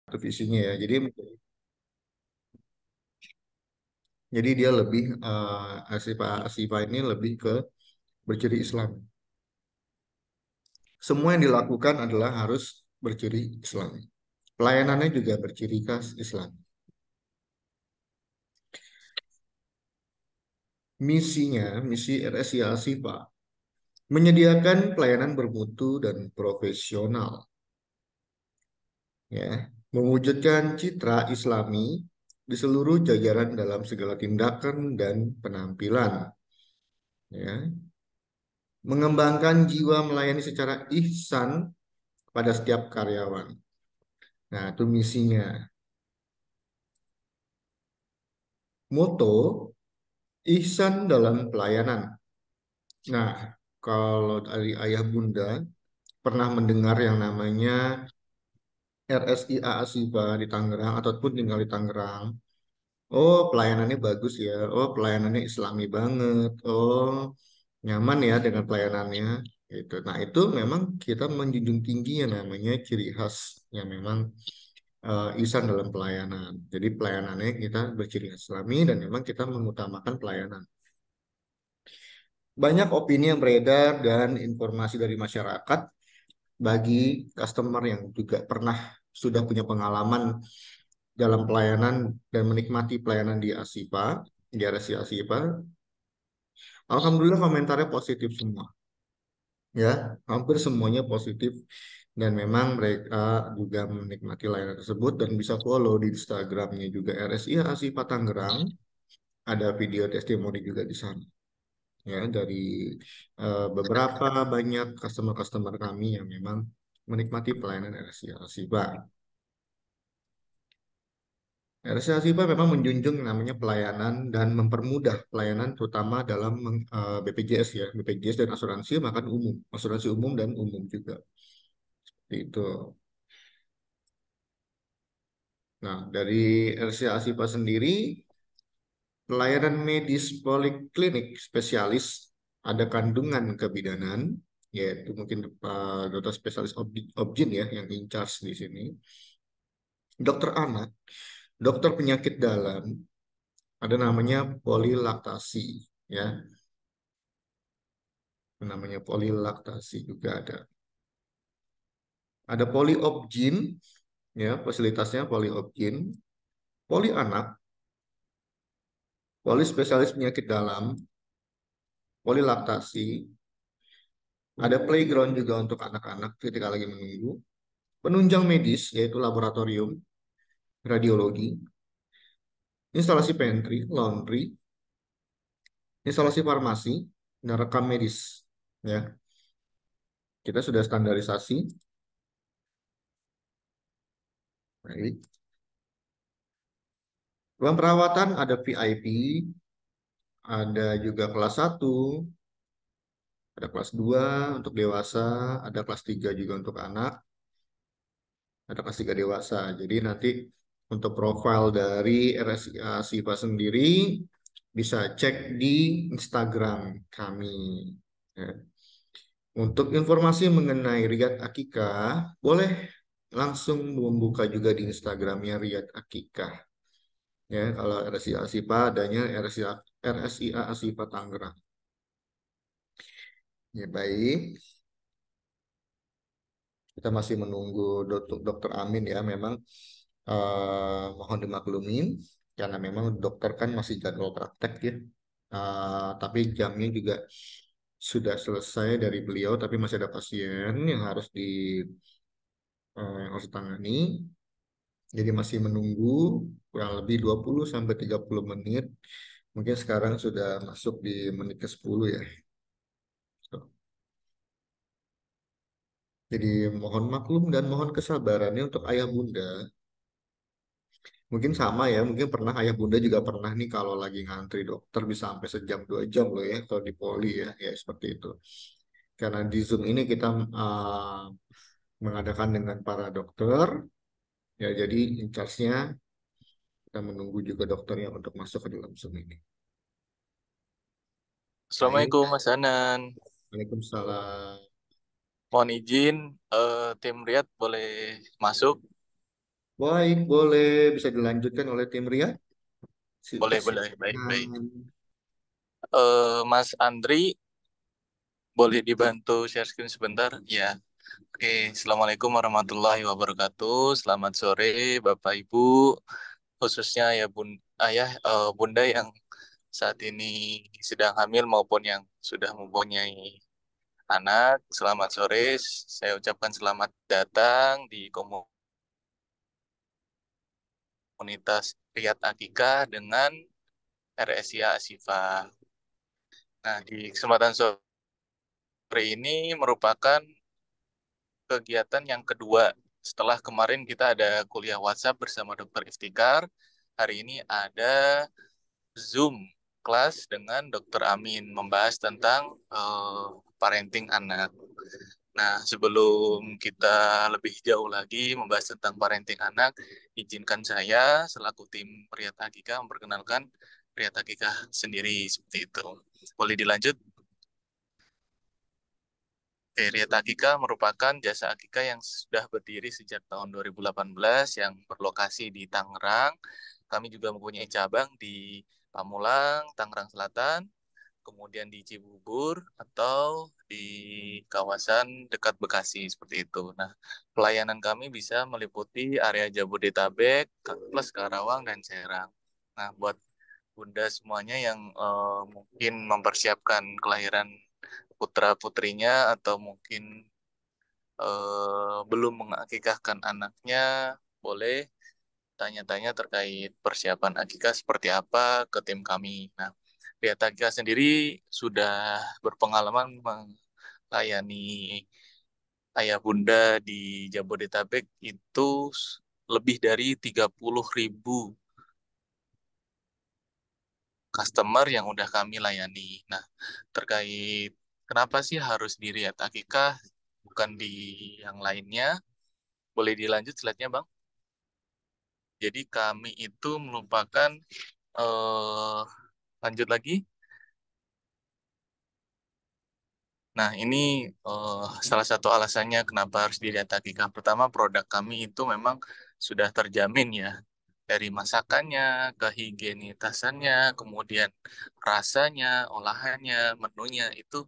itu visinya ya. Jadi dia lebih Asifa ini lebih ke berciri Islam. Semua yang dilakukan adalah harus berciri Islam. Pelayanannya juga berciri khas Islam. Misi RSI Asifa menyediakan pelayanan bermutu dan profesional, ya, mewujudkan citra Islami di seluruh jajaran dalam segala tindakan dan penampilan, ya, mengembangkan jiwa melayani secara ihsan pada setiap karyawan. Nah, itu misinya. Moto, ihsan dalam pelayanan. Nah, kalau dari ayah bunda pernah mendengar yang namanya RSIA Asifa di Tangerang ataupun tinggal di Tangerang. Oh, pelayanannya bagus ya. Oh, pelayanannya Islami banget. Oh, nyaman ya dengan pelayanannya. Gitu. Nah, itu memang kita menjunjung tinggi yang namanya ciri khas yang memang ihsan dalam pelayanan. Jadi pelayanannya kita berciri khas Islami dan memang kita mengutamakan pelayanan. Banyak opini yang beredar dan informasi dari masyarakat bagi customer yang juga pernah sudah punya pengalaman dalam pelayanan dan menikmati pelayanan di Asipa, di RSI Asipa. Alhamdulillah komentarnya positif semua, ya, hampir semuanya positif dan memang mereka juga menikmati layanan tersebut dan bisa follow di Instagramnya juga RSI Asipa Tangerang, ada video testimoni juga di sana, ya, dari beberapa banyak customer-customer kami yang memang menikmati pelayanan RSI Asipa. RSI Asipa memang menjunjung namanya pelayanan dan mempermudah pelayanan terutama dalam BPJS ya, BPJS dan asuransi makan umum, asuransi umum dan umum juga. Seperti itu. Nah, dari RSI Asipa sendiri, pelayanan medis poliklinik spesialis ada kandungan kebidanan, yaitu mungkin dokter spesialis Objin ya yang in charge di sini. Dokter anak, dokter penyakit dalam, ada namanya polilaktasi ya. Namanya polilaktasi juga ada. Ada poliobgyn, ya, fasilitasnya poliobgyn, poli anak, poli spesialis penyakit dalam, polilaktasi, ada playground juga untuk anak-anak ketika lagi menunggu, penunjang medis, yaitu laboratorium, radiologi, instalasi pantry, laundry, instalasi farmasi, dan rekam medis. Ya, kita sudah standarisasi. Baik. Ruang perawatan ada VIP, ada juga kelas 1, ada kelas 2 untuk dewasa, ada kelas 3 juga untuk anak, ada kelas 3 dewasa. Jadi nanti untuk profil dari RSIA Siva sendiri bisa cek di Instagram kami. Ya. Untuk informasi mengenai Riyad Akikah, boleh langsung membuka juga di Instagramnya Riyad Akikah. Ya, kalau RSIA Asifa adanya RSIA Asifa Tangerang. Ya, baik. Kita masih menunggu dokter Amin ya. Memang mohon dimaklumin karena memang dokter kan masih jadwal praktek ya. Tapi jamnya juga sudah selesai dari beliau, tapi masih ada pasien yang yang harus ditangani. Jadi masih menunggu kurang lebih 20 sampai 30 menit. Mungkin sekarang sudah masuk di menit ke-10 ya. Jadi mohon maklum dan mohon kesabarannya untuk ayah bunda. Mungkin sama ya, mungkin pernah ayah bunda juga pernah nih kalau lagi ngantri dokter bisa sampai sejam 2 jam loh ya kalau di poli ya, ya seperti itu. Karena di Zoom ini kita mengadakan dengan para dokter, ya jadi in charge-nya kita menunggu juga dokternya untuk masuk ke dalam Zoom ini. Baik, Assalamualaikum Mas Anan. Waalaikumsalam. Mohon izin, tim Riyad boleh masuk. Baik, boleh bisa dilanjutkan oleh tim Ria. Boleh, boleh. Baik, baik. Silakan. Mas Andri, boleh dibantu share screen sebentar? Ya. Oke, Assalamualaikum warahmatullahi wabarakatuh. Selamat sore, Bapak Ibu, khususnya ya ayah, bunda yang saat ini sedang hamil maupun yang sudah mempunyai anak. Selamat sore, saya ucapkan selamat datang di komunitas Riyad Akikah dengan RSIA Asifah. Nah, di kesempatan sore ini merupakan kegiatan yang kedua. Setelah kemarin kita ada kuliah WhatsApp bersama Dr. Iftikar, hari ini ada Zoom kelas dengan Dr. Amin membahas tentang parenting anak. Nah, sebelum kita lebih jauh lagi membahas tentang parenting anak, izinkan saya selaku tim Riyad Hakika memperkenalkan Riyad Hakika sendiri seperti itu. Boleh dilanjut? Riyad Akika merupakan jasa akika yang sudah berdiri sejak tahun 2018 yang berlokasi di Tangerang. Kami juga mempunyai cabang di Pamulang, Tangerang Selatan, kemudian di Cibubur atau di kawasan dekat Bekasi seperti itu. Nah, pelayanan kami bisa meliputi area Jabodetabek, plus Karawang dan Serang. Nah, buat Bunda semuanya yang mungkin mempersiapkan kelahiran putra putrinya atau mungkin belum mengakikahkan anaknya, boleh tanya-tanya terkait persiapan akikah seperti apa ke tim kami. Nah, Pihak Akikah sendiri sudah berpengalaman melayani ayah bunda di Jabodetabek itu lebih dari 30.000 customer yang udah kami layani. Nah, terkait kenapa sih harus di Riyad Akikah bukan di yang lainnya? Boleh dilanjut slide-nya, Bang? Jadi kami itu merupakan eh lanjut lagi. Nah, ini salah satu alasannya kenapa harus dilihat hakikah. Pertama, produk kami itu memang sudah terjamin ya. Dari masakannya, kehigienitasannya, kemudian rasanya, olahannya, menunya, itu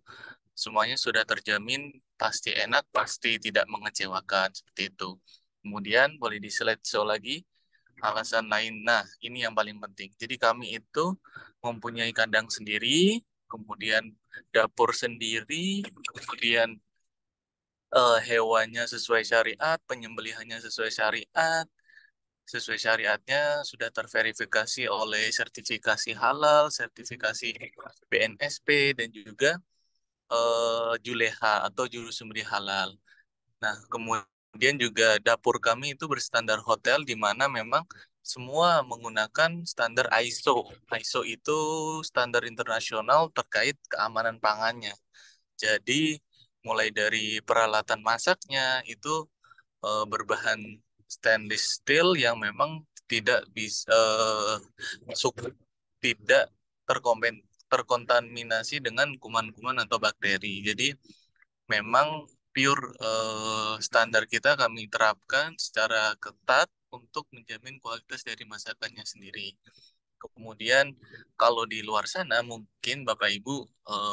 semuanya sudah terjamin pasti enak, pasti tidak mengecewakan, seperti itu. Kemudian boleh di slide show lagi. Alasan lain, nah ini yang paling penting. Jadi kami itu mempunyai kandang sendiri, kemudian dapur sendiri, kemudian hewannya sesuai syariat, penyembelihannya sesuai syariat, sesuai syariatnya sudah terverifikasi oleh sertifikasi halal, sertifikasi BNSP, dan juga Juleha atau juru sembelih halal. Nah, kemudian juga dapur kami itu berstandar hotel di mana memang semua menggunakan standar ISO. ISO itu standar internasional terkait keamanan pangannya. Jadi, mulai dari peralatan masaknya itu berbahan stainless steel yang memang tidak bisa tidak terkontaminasi dengan kuman-kuman atau bakteri. Jadi memang pure standar kita kami terapkan secara ketat untuk menjamin kualitas dari masakannya sendiri. Kemudian kalau di luar sana mungkin Bapak Ibu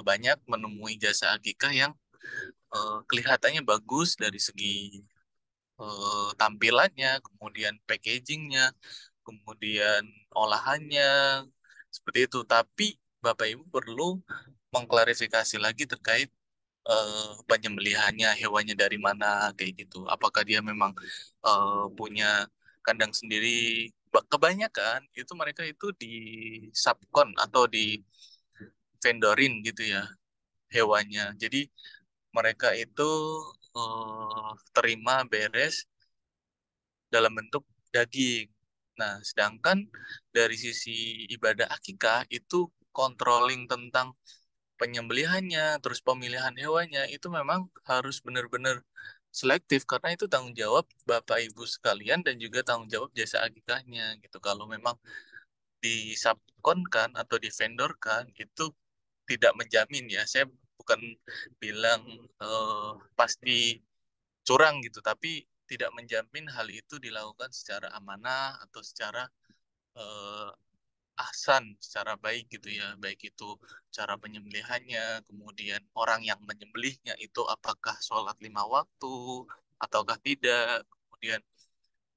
banyak menemui jasa akikah yang kelihatannya bagus dari segi tampilannya, kemudian packagingnya, kemudian olahannya, seperti itu. Tapi Bapak Ibu perlu mengklarifikasi lagi terkait penyembelihannya, hewannya dari mana, kayak gitu. Apakah dia memang punya kandang sendiri? Kebanyakan itu mereka itu di subkon atau di vendorin gitu ya hewannya. Jadi mereka itu terima beres dalam bentuk daging. Nah, sedangkan dari sisi ibadah akikah itu controlling tentang penyembelihannya, terus pemilihan hewannya itu memang harus benar-benar selektif karena itu tanggung jawab Bapak Ibu sekalian dan juga tanggung jawab jasa akikahnya gitu. Kalau memang di subkonkan atau di vendorkan itu tidak menjamin ya. Saya bukan bilang pasti curang gitu, tapi tidak menjamin hal itu dilakukan secara amanah atau secara eh, ahsan, secara baik gitu ya, baik itu cara penyembelihannya, kemudian orang yang menyembelihnya itu apakah sholat 5 waktu ataukah tidak, kemudian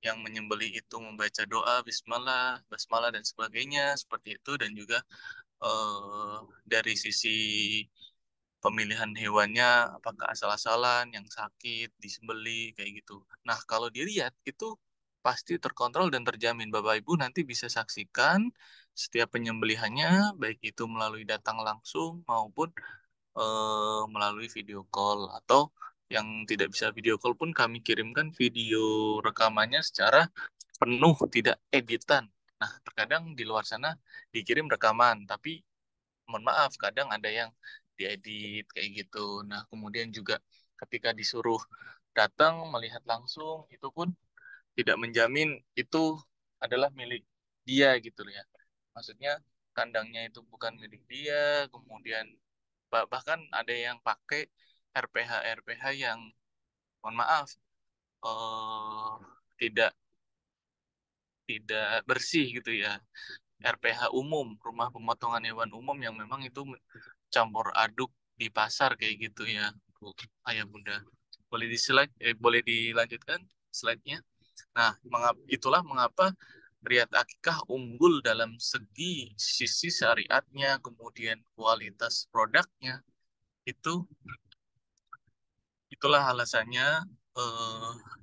yang menyembelih itu membaca doa bismillah, basmalah dan sebagainya seperti itu, dan juga eh, dari sisi pemilihan hewannya apakah asal-asalan, yang sakit, disembelih kayak gitu. Nah, kalau dilihat itu pasti terkontrol dan terjamin. Bapak Ibu nanti bisa saksikan setiap penyembelihannya baik itu melalui datang langsung maupun melalui video call, atau yang tidak bisa video call pun kami kirimkan video rekamannya secara penuh, tidak editan. Nah, terkadang di luar sana dikirim rekaman, tapi mohon maaf, kadang ada yang diedit kayak gitu. Nah, kemudian juga ketika disuruh datang melihat langsung, itu pun tidak menjamin itu adalah milik dia gitu loh ya. Maksudnya kandangnya itu bukan milik dia, kemudian bahkan ada yang pakai RPH yang mohon maaf eh, tidak tidak bersih gitu ya. RPH umum, rumah pemotongan hewan umum, yang memang itu campur aduk di pasar kayak gitu ya, Bu, Ayah Bunda. Boleh di slide, boleh dilanjutkan slide-nya. Nah, itulah mengapa Riyad Akikah unggul dalam segi sisi syariatnya, kemudian kualitas produknya. Itu itulah alasannya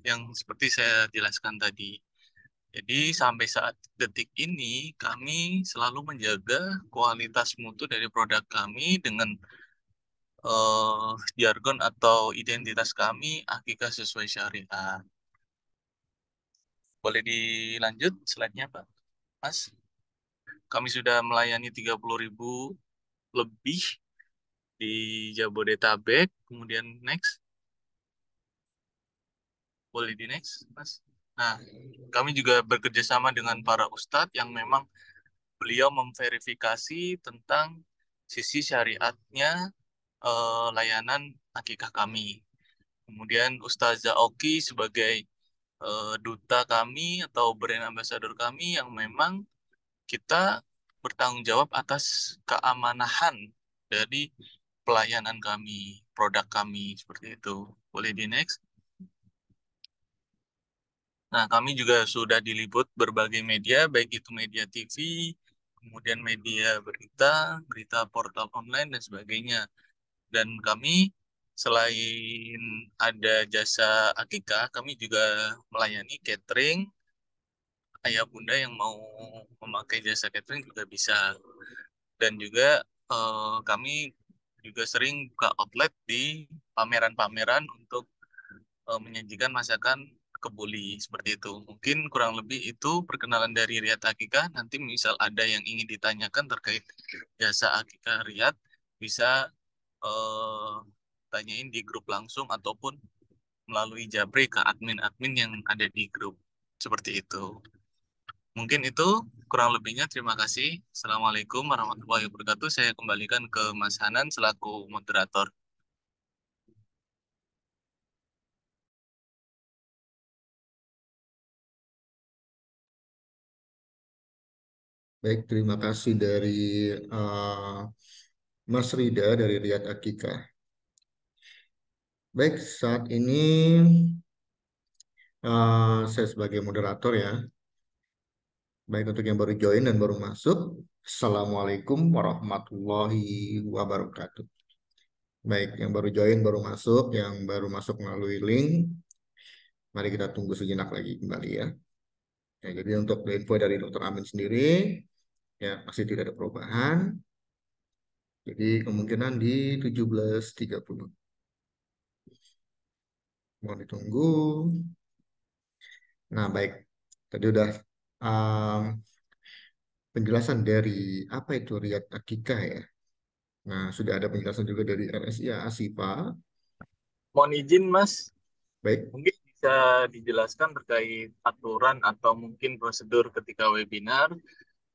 yang seperti saya jelaskan tadi. Jadi sampai saat detik ini kami selalu menjaga kualitas mutu dari produk kami dengan jargon atau identitas kami akikah sesuai syariat. Boleh dilanjut slide-nya, Pak? Mas, kami sudah melayani 30.000 lebih di Jabodetabek. Kemudian next, boleh di next, Mas. Nah, kami juga bekerja sama dengan para ustadz yang memang beliau memverifikasi tentang sisi syariatnya layanan akikah kami. Kemudian Ustazah Oki sebagai duta kami atau brand ambassador kami yang memang kita bertanggung jawab atas keamanahan dari pelayanan kami, produk kami seperti itu. Boleh di next. Nah, kami juga sudah diliput berbagai media, baik itu media TV, kemudian media berita, berita portal online, dan sebagainya. Dan kami selain ada jasa akikah, kami juga melayani catering. Ayah bunda yang mau memakai jasa catering juga bisa. Dan juga kami juga sering buka outlet di pameran-pameran untuk menyajikan masakan kebuli seperti itu. Mungkin kurang lebih itu perkenalan dari Riyad Akikah. Nanti misal ada yang ingin ditanyakan terkait jasa Akikah Riyad, bisa eh, tanyain di grup langsung ataupun melalui Jabri ke admin-admin yang ada di grup. Seperti itu. Mungkin itu kurang lebihnya. Terima kasih. Assalamualaikum warahmatullahi wabarakatuh. Saya kembalikan ke Mas Hanan selaku moderator. Baik, terima kasih dari uh, Mas Rida dari Riyad Akika. Baik, saat ini saya sebagai moderator ya. Baik untuk yang baru join dan baru masuk. Assalamualaikum warahmatullahi wabarakatuh. Baik, yang baru join, baru masuk, yang baru masuk melalui link, mari kita tunggu sejenak lagi kembali ya. Ya, jadi untuk info dari Dr. Amin sendiri, ya masih tidak ada perubahan. Jadi kemungkinan di 17.30. Mohon ditunggu. Nah, baik. Tadi udah um, penjelasan dari apa itu Riyad Akikah ya. Nah, sudah ada penjelasan juga dari RSIA Asifa. Mohon izin, Mas. Baik, Mungkin bisa dijelaskan terkait aturan atau mungkin prosedur ketika webinar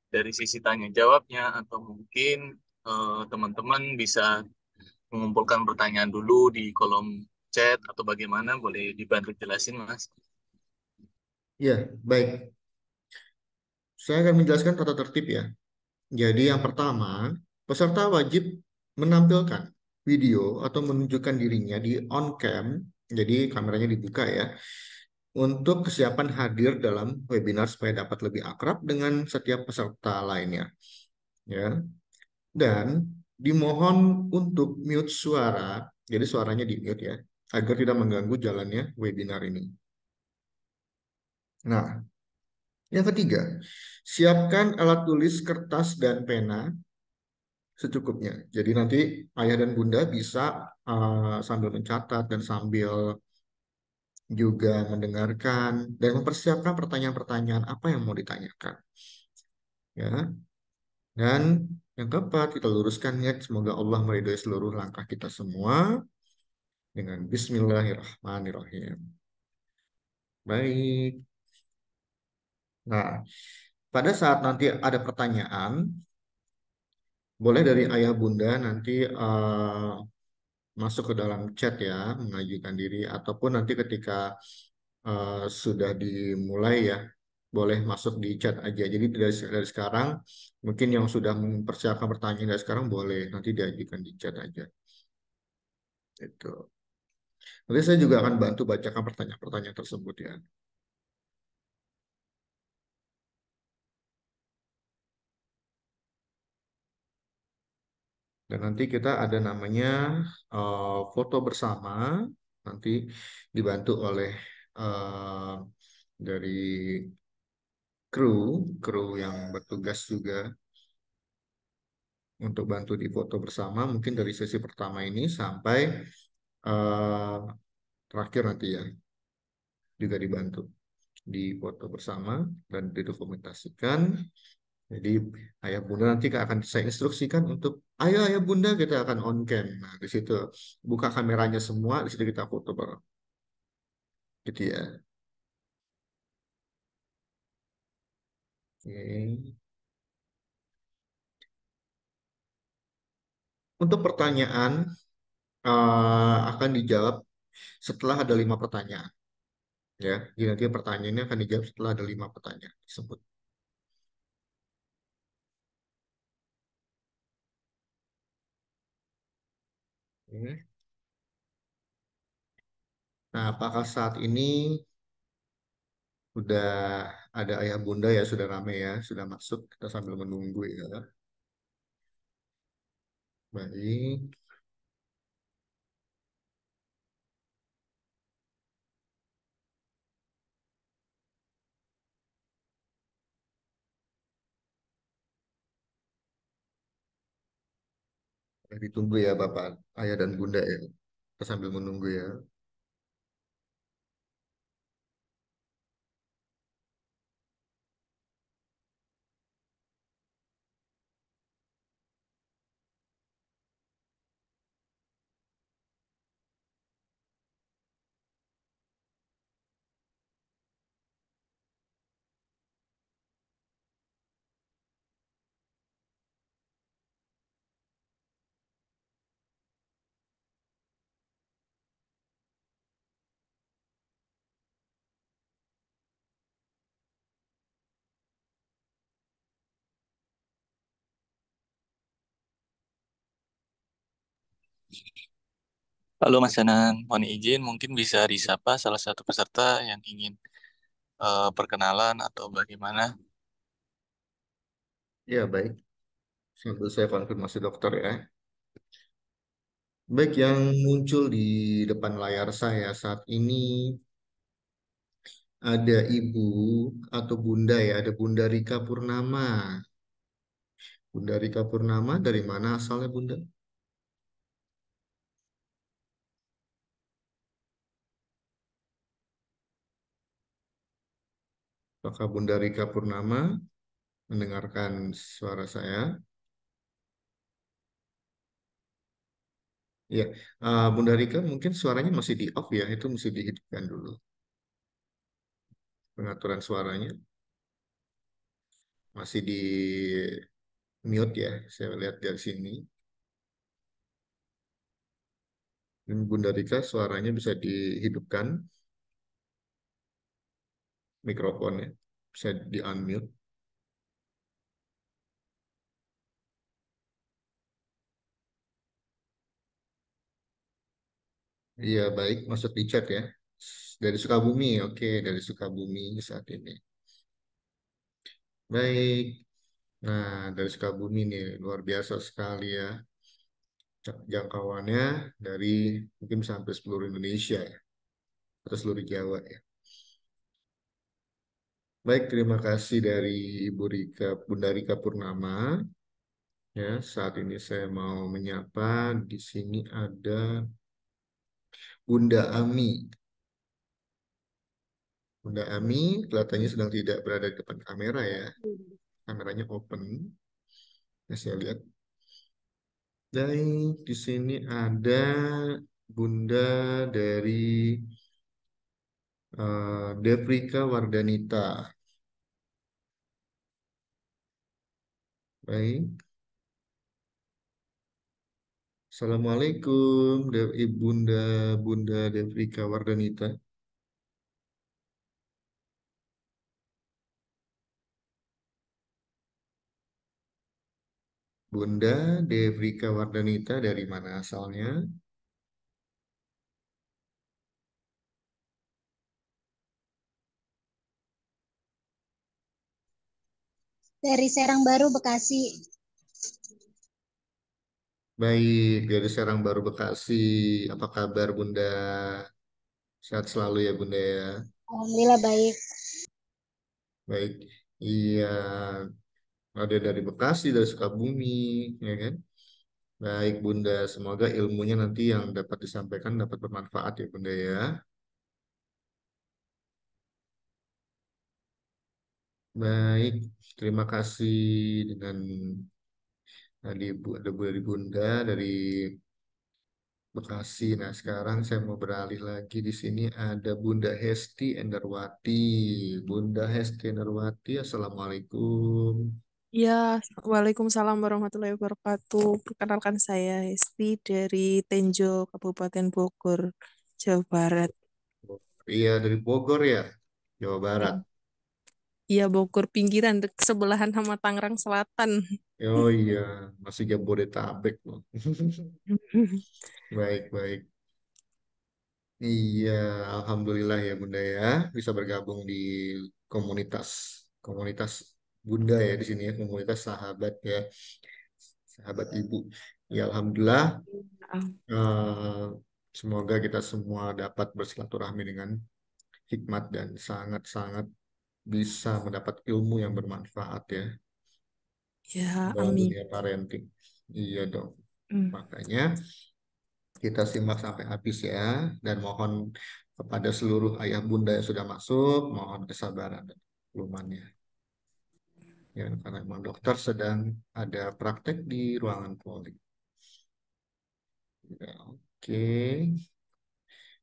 dari sisi tanya jawabnya, atau mungkin teman-teman bisa mengumpulkan pertanyaan dulu di kolom chat atau bagaimana, boleh dibantu jelasin, Mas? Ya, baik. Saya akan menjelaskan tata tertib ya. Jadi yang pertama, peserta wajib menampilkan video atau menunjukkan dirinya di on cam, jadi kameranya dibuka ya, untuk kesiapan hadir dalam webinar supaya dapat lebih akrab dengan setiap peserta lainnya, ya. Dan dimohon untuk mute suara, jadi suaranya di mute ya, agar tidak mengganggu jalannya webinar ini. Nah, yang ketiga, siapkan alat tulis kertas dan pena secukupnya. Jadi nanti ayah dan bunda bisa sambil mencatat dan sambil juga mendengarkan dan mempersiapkan pertanyaan-pertanyaan apa yang mau ditanyakan. Ya, dan yang keempat, kita luruskan niat. Semoga Allah meridhoi seluruh langkah kita semua dengan Bismillahirrahmanirrahim. Baik. Nah, pada saat nanti ada pertanyaan, boleh dari ayah bunda nanti masuk ke dalam chat ya, mengajukan diri, ataupun nanti ketika sudah dimulai ya, boleh masuk di chat aja. Jadi dari sekarang, mungkin yang sudah mempersiapkan pertanyaan dari sekarang boleh nanti diajukan di chat aja. Itu. Nanti saya juga akan bantu bacakan pertanyaan-pertanyaan tersebut ya. Dan nanti kita ada namanya foto bersama, nanti dibantu oleh eh, dari kru yang bertugas juga untuk bantu di foto bersama, mungkin dari sesi pertama ini sampai eh, terakhir nanti ya, juga dibantu di foto bersama dan didokumentasikan. Jadi ayah bunda nanti akan saya instruksikan untuk ayo ayah bunda kita akan on cam. Nah di situ buka kameranya semua, di situ kita foto bareng. Gitu ya. Oke. Untuk pertanyaan akan dijawab setelah ada 5 pertanyaan. Ya, jadi nanti pertanyaannya akan dijawab setelah ada 5 pertanyaan tersebut. Oke. Nah, apakah saat ini sudah ada ayah bunda ya, sudah rame ya, sudah masuk, kita sambil menunggu ya. Baik, ditunggu ya Bapak, ayah dan bunda ya. Kita sambil menunggu ya. Halo Mas Hanan, mohon izin mungkin bisa disapa salah satu peserta yang ingin perkenalan atau bagaimana. Ya, baik. Sambil saya konfirmasi dokter ya. Baik, yang muncul di depan layar saya saat ini ada ibu atau bunda ya, ada Bunda Rika Purnama. Bunda Rika Purnama dari mana asalnya Bunda? Apakah Bunda Rika Purnama mendengarkan suara saya? Ya, Bunda Rika mungkin suaranya masih di off ya, itu mesti dihidupkan dulu. Pengaturan suaranya masih di mute ya, saya lihat dari sini. Dan Bunda Rika suaranya bisa dihidupkan mikrofonnya, bisa di-unmute. Iya, baik, masuk di chat ya. Dari Sukabumi, oke, dari Sukabumi saat ini. Baik, nah dari Sukabumi nih, luar biasa sekali ya. Jangkauannya dari mungkin sampai seluruh Indonesia ya, atau seluruh Jawa ya. Baik, terima kasih dari Ibu Rika, Bunda Rika Purnama. Ya, saat ini saya mau menyapa. Di sini ada Bunda Ami. Bunda Ami kelihatannya sedang tidak berada di depan kamera ya. Kameranya open. Ya, saya lihat. Dan di sini ada Bunda dari Devrika Wardanita. Baik. Assalamualaikum, Bunda Bunda Devrika Wardanita. Bunda Devrika Wardanita dari mana asalnya? Dari Serang Baru, Bekasi. Baik, dari Serang Baru Bekasi. Apa kabar Bunda? Sehat selalu ya Bunda ya. Alhamdulillah baik. Baik, iya ada dari Bekasi, dari Sukabumi, ya kan? Baik Bunda, semoga ilmunya nanti yang dapat disampaikan dapat bermanfaat ya Bunda ya. Baik, terima kasih dengan tadi Bu, ada Bu dari Bunda dari Bekasi. Nah, sekarang saya mau beralih lagi di sini ada Bunda Hesti Endarwati. Bunda Hesti Endarwati, Assalamualaikum. Ya, Waalaikumsalam warahmatullahi wabarakatuh. Perkenalkan saya Hesti dari Tenjo, Kabupaten Bogor, Jawa Barat. Iya, dari Bogor ya, Jawa Barat. Iya, Bogor pinggiran, sebelahan sama Tangerang Selatan. Oh iya, masih Jabodetabek loh. Baik, baik. Iya, Alhamdulillah ya Bunda ya, bisa bergabung di komunitas komunitas Bunda ya di sini ya, komunitas sahabat ya, sahabat ibu. Ya Alhamdulillah, eh, semoga kita semua dapat bersilaturahmi dengan hikmat dan sangat-sangat bisa mendapat ilmu yang bermanfaat ya Ya, dalam amin. dunia parenting. Iya dong. Hmm. Makanya kita simak sampai habis ya, dan mohon kepada seluruh ayah bunda yang sudah masuk, mohon kesabaran dan maklumannya. Ya, karena memang dokter sedang ada praktek di ruangan poli. Ya, oke,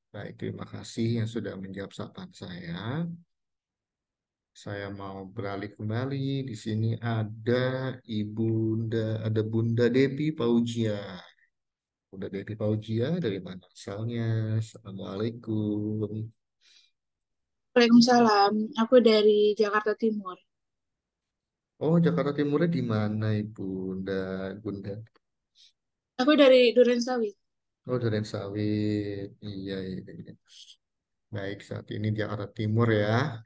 baik terima kasih yang sudah menjawab sapaan saya. Saya mau beralih kembali. Di sini ada ada Bunda Devi Paujia. Bunda Devi Paujia dari mana asalnya? Assalamualaikum. Waalaikumsalam. Aku dari Jakarta Timur. Oh, Jakarta Timurnya di mana Ibu Bunda? Bunda? Aku dari Durensawit. Oh, Duren Sawit. Iya, iya, iya. Baik, saat ini di Jakarta Timur ya.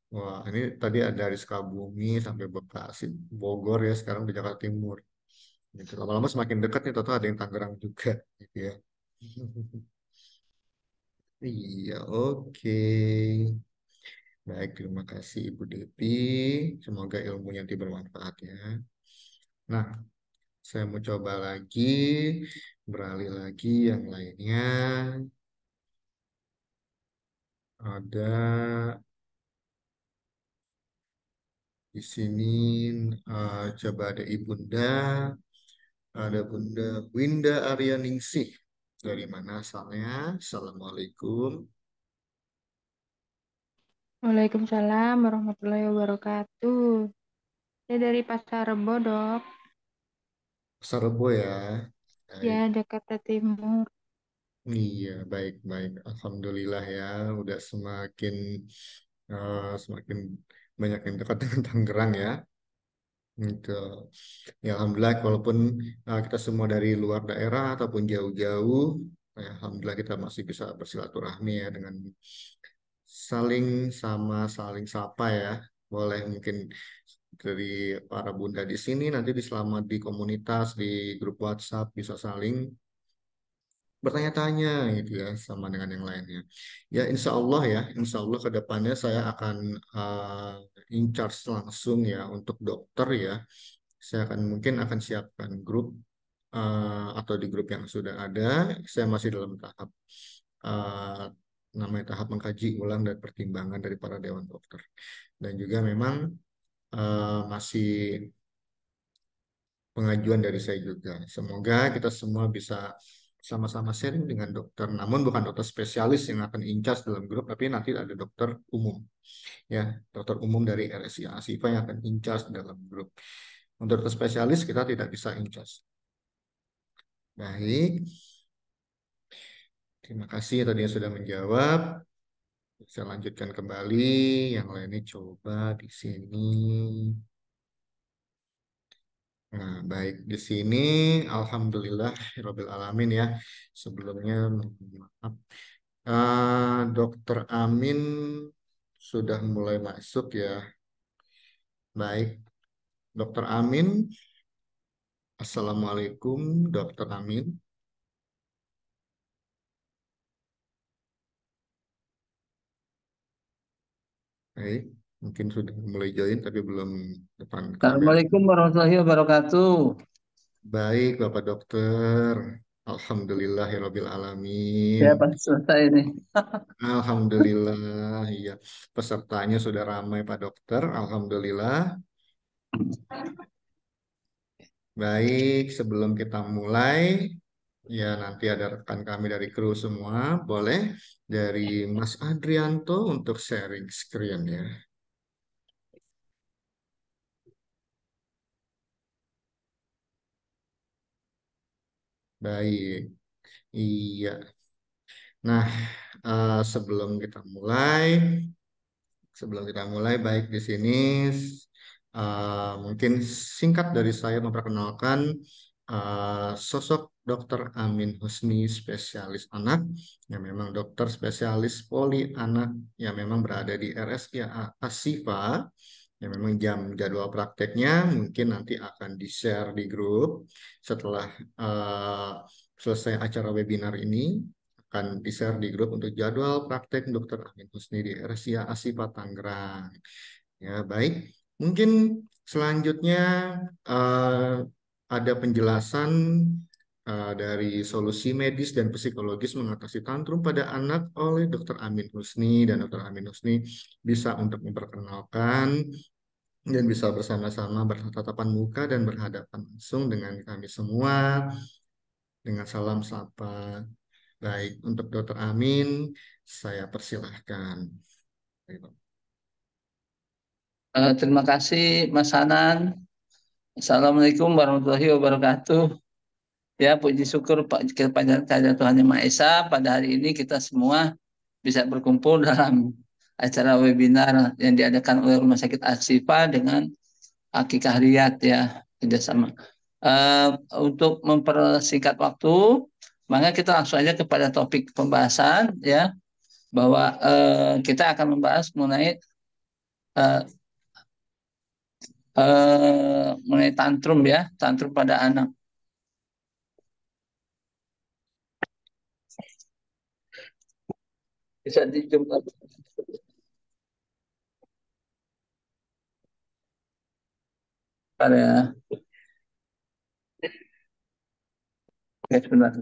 Wah, ini tadi ada dari Sukabumi sampai Bekasi, Bogor ya, sekarang di Jakarta Timur. Gitu. Lama-lama semakin dekat nih, tahu ada yang Tangerang juga, gitu ya. Iya, oke. Baik, terima kasih Ibu Devi. Semoga ilmunya nanti bermanfaat ya. Nah, saya mau coba lagi, beralih lagi yang lainnya. Ada di sini coba ada Ibunda, ada Bunda Winda Aryaningsih. Dari mana asalnya? Assalamualaikum. Waalaikumsalam warahmatullahi wabarakatuh. Saya dari Pasar Rebo, Dok. Pasar Rebo ya. Ya, Baik. Jakarta Timur. Iya, baik-baik. Alhamdulillah ya, udah semakin banyak yang dekat dengan Tangerang ya. Gitu. Ya, Alhamdulillah, walaupun kita semua dari luar daerah ataupun jauh-jauh, ya, Alhamdulillah kita masih bisa bersilaturahmi ya dengan saling sapa ya. Boleh mungkin dari para bunda di sini nanti selama di komunitas di grup WhatsApp bisa saling bertanya-tanya gitu ya sama dengan yang lainnya. Ya insya Allah ke depannya saya akan in charge langsung ya untuk dokter ya. Saya mungkin akan siapkan grup atau di grup yang sudah ada. Saya masih dalam tahap uh, namanya tahap mengkaji ulang dan pertimbangan dari para dewan dokter. Dan juga memang masih pengajuan dari saya juga. Semoga kita semua bisa sama-sama sharing dengan dokter. Namun bukan dokter spesialis yang akan incas dalam grup, tapi nanti ada dokter umum. Ya, dokter umum dari RSI Asifa yang akan incas dalam grup. Untuk dokter spesialis kita tidak bisa incas. Baik, terima kasih tadi yang sudah menjawab. Saya lanjutkan kembali. Yang lainnya coba di sini. Nah, baik di sini, alhamdulillah, Robbil Alamin ya. Sebelumnya, mohon maaf. Dokter Amin sudah mulai masuk ya. Baik, Dokter Amin. Assalamualaikum, Dokter Amin. Baik, mungkin sudah mulai join tapi belum depan kamera. Assalamualaikum warahmatullahi wabarakatuh. Baik, Bapak Dokter. Alhamdulillahirabbil alamin. Ya, Pak, selesai ini. Alhamdulillah, iya. Pesertanya sudah ramai, Pak Dokter. Alhamdulillah. Baik, sebelum kita mulai, ya nanti ada rekan kami dari kru semua. Boleh dari Mas Adrianto untuk sharing screen ya. Baik, iya. Nah, sebelum kita mulai, baik di sini mungkin singkat dari saya memperkenalkan sosok Dr. Amin Husni, spesialis anak, yang memang dokter spesialis poli anak yang memang berada di RSI Asifa, yang memang jadwal prakteknya mungkin nanti akan di-share di grup setelah uh, selesai acara webinar ini akan di-share di grup untuk jadwal praktek Dr. Amin Husni di RSIA Asifa Tangerang. Ya, baik. Mungkin selanjutnya eh, ada penjelasan dari solusi medis dan psikologis mengatasi tantrum pada anak oleh Dr. Amin Husni, dan Dr. Amin Husni bisa untuk memperkenalkan dan bisa bersama-sama bertatapan muka dan berhadapan langsung dengan kami semua dengan salam sapa. Baik, untuk Dr. Amin, saya persilahkan. Terima kasih, Mas Hanan. Assalamualaikum warahmatullahi wabarakatuh. Ya, puji syukur kepada Tuhan Yang Maha Esa, pada hari ini kita semua bisa berkumpul dalam acara webinar yang diadakan oleh Rumah Sakit Asifa dengan Akikah Riyad ya, kerjasama. Untuk mempersingkat waktu, maka kita langsung aja kepada topik pembahasan ya, bahwa kita akan membahas uh, mengenai tantrum ya, tantrum pada anak. Bisa dijumpa ya. Oke, sebentar.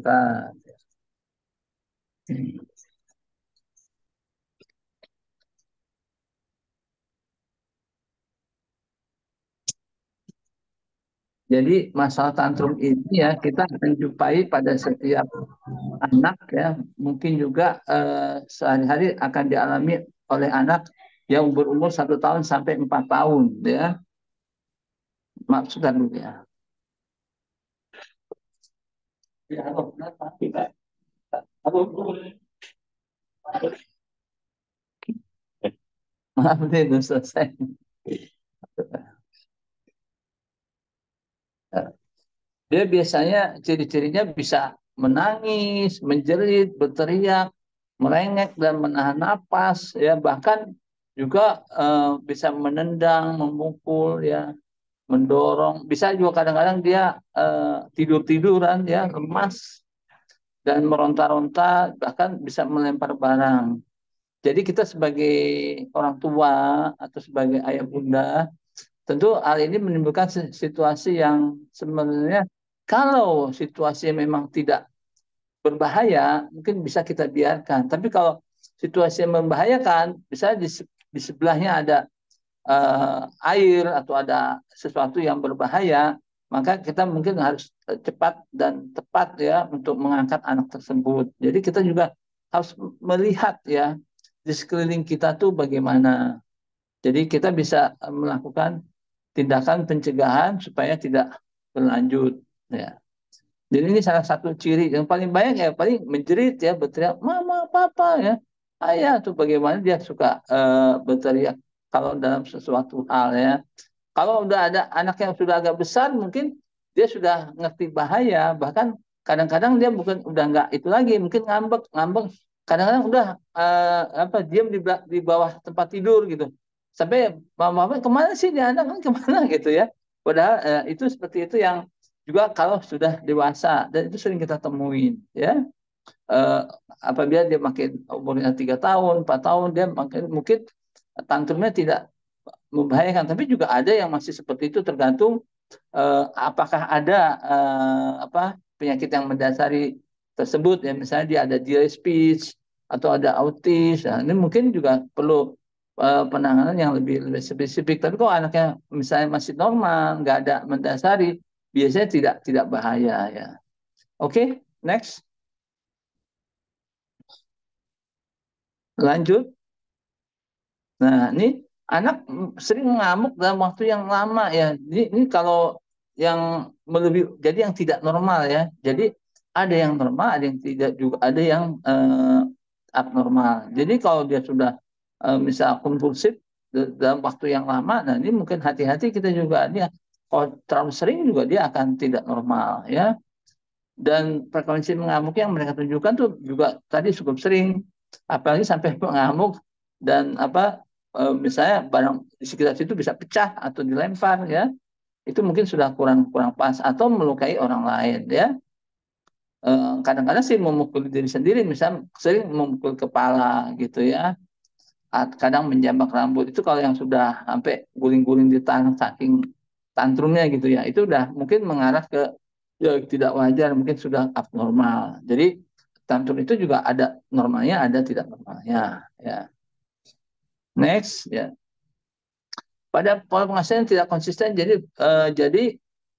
Jadi masalah tantrum ini ya kita akan jumpai pada setiap anak ya, mungkin juga sehari-hari akan dialami oleh anak yang berumur 1 tahun sampai 4 tahun ya. Maksudnya dulu ya. Ya, Maaf nih, belum selesai. Dia biasanya ciri-cirinya bisa menangis, menjerit, berteriak, merengek dan menahan napas, ya bahkan juga bisa menendang, memukul, ya, mendorong. Bisa juga kadang-kadang dia tidur-tiduran, ya, lemas dan meronta-ronta, bahkan bisa melempar barang. Jadi kita sebagai orang tua atau sebagai ayah bunda, tentu hal ini menimbulkan situasi yang sebenarnya kalau situasi memang tidak berbahaya, mungkin bisa kita biarkan. Tapi kalau situasi yang membahayakan, bisa di sebelahnya ada air atau ada sesuatu yang berbahaya, maka kita mungkin harus cepat dan tepat ya untuk mengangkat anak tersebut. Jadi kita juga harus melihat ya di sekeliling kita tuh bagaimana. Jadi kita bisa melakukan tindakan pencegahan supaya tidak berlanjut. Ya. Jadi ini salah satu ciri yang paling banyak ya paling menjerit ya berteriak mama papa ya ayah tuh bagaimana dia suka berteriak kalau dalam sesuatu hal ya. Kalau udah ada anak yang sudah agak besar mungkin dia sudah ngerti bahaya bahkan kadang-kadang dia bukan udah nggak itu lagi mungkin ngambek ngambek kadang-kadang udah diam di bawah tempat tidur gitu sampai mama kemana sih dia anak kan kemana gitu ya padahal itu seperti itu yang juga kalau sudah dewasa dan itu sering kita temuin ya eh, apabila dia makin umurnya 3 tahun 4 tahun dia makin mungkin tantrumnya tidak membahayakan tapi juga ada yang masih seperti itu tergantung apakah ada penyakit yang mendasari tersebut ya misalnya dia ada delay speech atau ada autis nah, ini mungkin juga perlu penanganan yang lebih spesifik tapi kalau anaknya misalnya masih normal nggak ada mendasari biasanya tidak bahaya ya oke, next lanjut. Nah, ini anak sering mengamuk dalam waktu yang lama ya. Ini kalau yang melebihi, jadi yang tidak normal ya. Jadi ada yang normal, ada yang tidak juga, ada yang abnormal. Jadi kalau dia sudah misal kompulsif dalam waktu yang lama, nah ini mungkin hati-hati kita juga dia kalau terlalu sering juga dia akan tidak normal ya. Dan frekuensi mengamuk yang mereka tunjukkan tuh juga tadi cukup sering, apalagi sampai mengamuk dan misalnya barang di sekitar situ bisa pecah atau dilempar ya itu mungkin sudah kurang kurang pas atau melukai orang lain ya kadang-kadang sih memukul diri sendiri misalnya sering memukul kepala gitu ya kadang menjambak rambut itu kalau yang sudah sampai guling-guling di tanah saking tantrumnya gitu ya itu udah mungkin mengarah ke ya, tidak wajar mungkin sudah abnormal jadi tantrum itu juga ada normalnya ada tidak normalnya ya next ya pada pola pengasuhan yang tidak konsisten jadi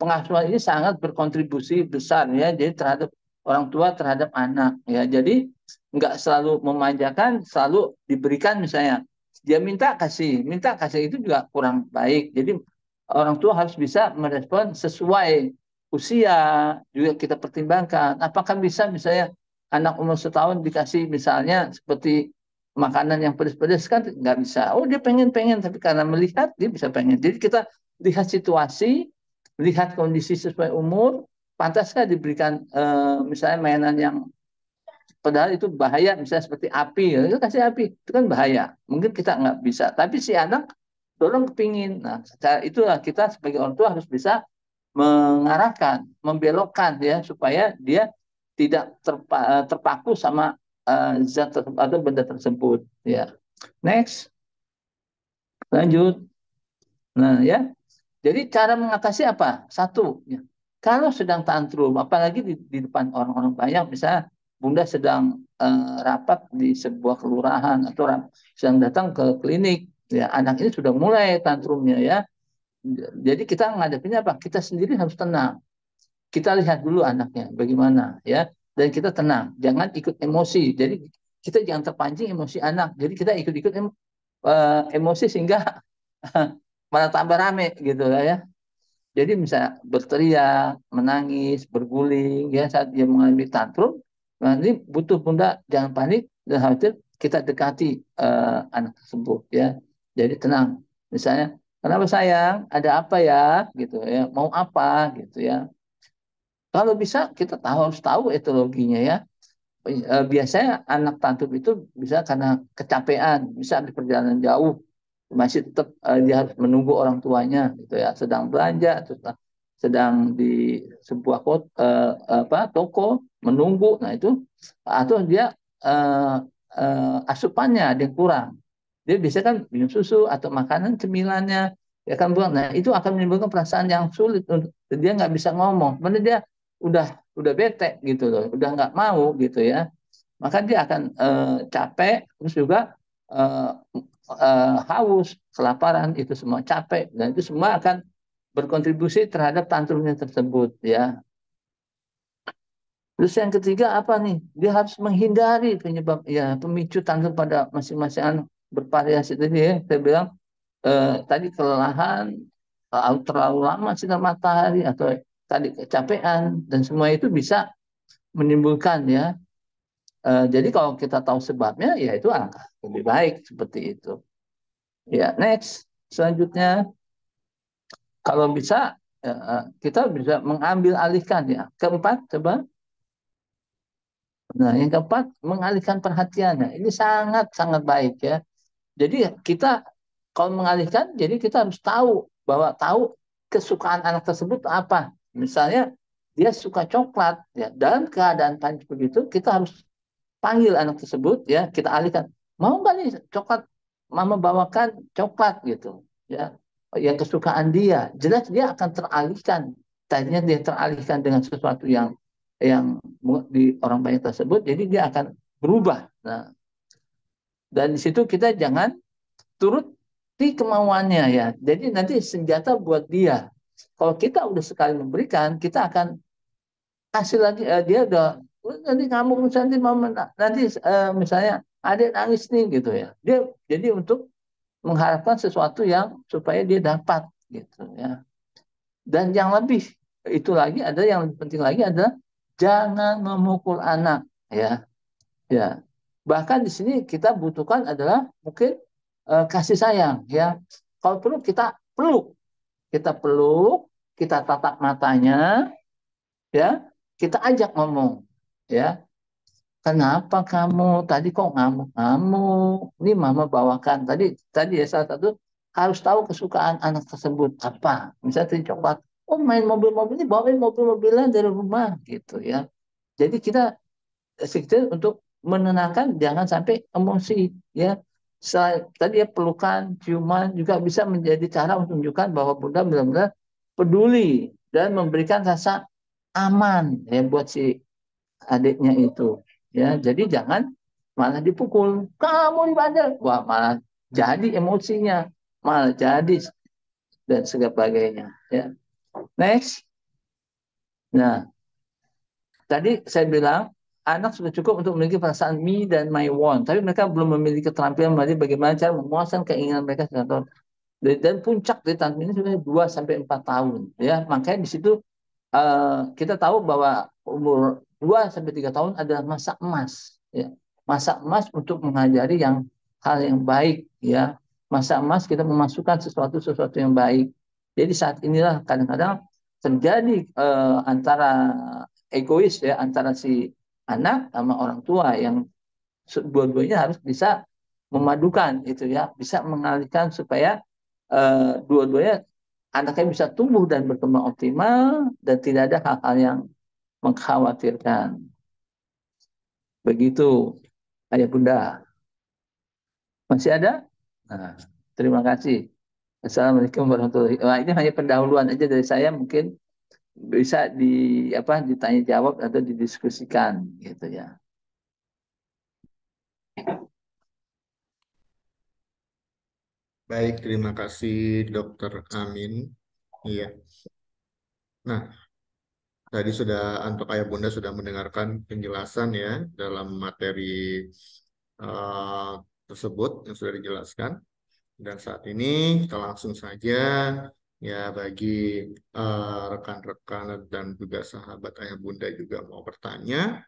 pengasuhan ini sangat berkontribusi besar ya jadi terhadap orang tua terhadap anak ya jadi nggak selalu memanjakan selalu diberikan misalnya dia minta kasih itu juga kurang baik jadi orang tua harus bisa merespon sesuai usia juga kita pertimbangkan apakah bisa misalnya anak umur 1 tahun dikasih misalnya seperti makanan yang pedas-pedas kan nggak bisa. Oh dia pengen tapi karena melihat dia bisa pengen. Jadi kita lihat situasi, lihat kondisi sesuai umur, pantaskah diberikan misalnya mainan yang padahal itu bahaya, misalnya seperti api, ya, itu kasih api itu kan bahaya. Mungkin kita nggak bisa. Tapi si anak dorong kepingin. Nah, secara itulah kita sebagai orang tua harus bisa mengarahkan, membelokkan ya supaya dia tidak terpaku sama zat atau benda tersebut ya. Next, lanjut. Nah ya, jadi cara mengatasi apa? Satu, ya. Kalau sedang tantrum, apalagi di depan orang-orang banyak, misalnya Bunda sedang rapat di sebuah kelurahan atau sedang datang ke klinik, ya anak ini sudah mulai tantrumnya ya. Jadi kita menghadapinya apa? Kita sendiri harus tenang. Kita lihat dulu anaknya bagaimana ya, dan kita tenang, jangan ikut emosi. Jadi kita jangan terpancing emosi anak. Jadi kita ikut-ikut emosi sehingga malah tambah rame gitu ya. Jadi misalnya berteriak, menangis, berguling ya saat dia mengalami tantrum, Nah, ini butuh Bunda jangan panik dan khawatir, kita dekati anak tersebut ya. Jadi tenang. Misalnya, kenapa sayang? Ada apa ya? Gitu ya. Mau apa? Gitu ya. Kalau bisa kita harus tahu etologinya ya. Biasanya anak tantrum itu bisa karena kecapean, bisa di perjalanan jauh, masih tetap dia harus menunggu orang tuanya gitu ya, sedang belanja atau sedang di sebuah toko menunggu. Nah itu, atau dia asupannya ada yang kurang, dia bisa kan minum susu atau makanan cemilannya ya kan buang. Nah itu akan menimbulkan perasaan yang sulit untuk dia nggak bisa ngomong, sebenarnya dia udah udah bete gitu loh, udah nggak mau gitu ya, maka dia akan capek, terus juga uh, haus, kelaparan, itu semua capek, dan itu semua akan berkontribusi terhadap tantrumnya tersebut ya. Terus yang ketiga apa nih? Dia harus menghindari penyebab ya pemicu tantrum pada masing-masing anak, bervariasi tadi ya. Saya bilang tadi kelelahan, terlalu lama sinar matahari, atau tadi kecapean, dan semua itu bisa menimbulkan ya. Jadi kalau kita tahu sebabnya, ya itu alangkah lebih baik seperti itu. Ya, next. Selanjutnya, kalau bisa kita bisa mengambil alihkan ya. Keempat, coba. Nah, yang keempat, mengalihkan perhatiannya. Ini sangat-sangat baik ya. Jadi kita kalau mengalihkan, jadi kita harus tahu bahwa tahu kesukaan anak tersebut apa. Misalnya dia suka coklat ya. Dalam keadaan panik begitu, kita harus panggil anak tersebut ya, kita alihkan. Mau nggak nih coklat? Mama bawakan coklat gitu ya. Yang kesukaan dia, jelas dia akan teralihkan. Tadinya dia teralihkan dengan sesuatu yang di orang banyak tersebut, jadi dia akan berubah. Nah, dan di situ kita jangan turut di kemauannya ya. Jadi nanti senjata buat dia. Kalau kita udah sekali memberikan, kita akan kasih lagi, dia udah nanti kamu nanti misalnya ada nangis nih gitu ya, dia jadi untuk mengharapkan sesuatu yang supaya dia dapat gitu ya. Dan yang lebih itu lagi, ada yang lebih penting lagi adalah jangan memukul anak ya. Ya, bahkan di sini kita butuhkan adalah mungkin kasih sayang ya. Kalau perlu kita peluk, kita tatap matanya ya, kita ajak ngomong ya. Kenapa kamu tadi kok ngamuk-ngamuk? Ini mama bawakan tadi ya, salah satu harus tahu kesukaan anak tersebut apa. Misalnya tadi coklat, oh main mobil-mobil, ini bawain mobil-mobilan dari rumah gitu ya. Jadi kita sekitar untuk menenangkan, jangan sampai emosi ya. Tadi ya pelukan, ciuman juga bisa menjadi cara untuk menunjukkan bahwa Bunda benar-benar peduli dan memberikan rasa aman ya buat si adiknya itu ya. Jadi jangan malah dipukul, kamu dibandel, wah malah jadi emosinya, malah jadi dan sebagainya ya. Next. Nah, tadi saya bilang anak sudah cukup untuk memiliki perasaan me dan my want, tapi mereka belum memiliki keterampilan bagaimana cara memuaskan keinginan mereka. Dan puncak dari tantrum ini sebenarnya 2 sampai 4 tahun ya. Makanya di situ kita tahu bahwa umur 2 sampai 3 tahun adalah masa emas ya. Masa emas untuk mengajari hal yang baik ya. Masa emas kita memasukkan sesuatu yang baik. Jadi saat inilah kadang-kadang terjadi antara egois ya, antara si anak sama orang tua, yang dua-duanya harus bisa memadukan itu ya, bisa mengalihkan supaya dua-duanya anaknya bisa tumbuh dan berkembang optimal dan tidak ada hal-hal yang mengkhawatirkan. Begitu, Ayah Bunda. Masih ada? Nah, terima kasih. Assalamualaikum warahmatullahi wabarakatuh. Nah, ini hanya pendahuluan aja dari saya, mungkin bisa ditanya jawab atau didiskusikan gitu ya. Baik, terima kasih Dokter Amin. Iya. Nah, tadi untuk Ayah Bunda sudah mendengarkan penjelasan ya dalam materi eh, tersebut yang sudah dijelaskan. Dan saat ini kita langsung saja ya, bagi rekan-rekan dan juga sahabat Ayah Bunda juga mau bertanya,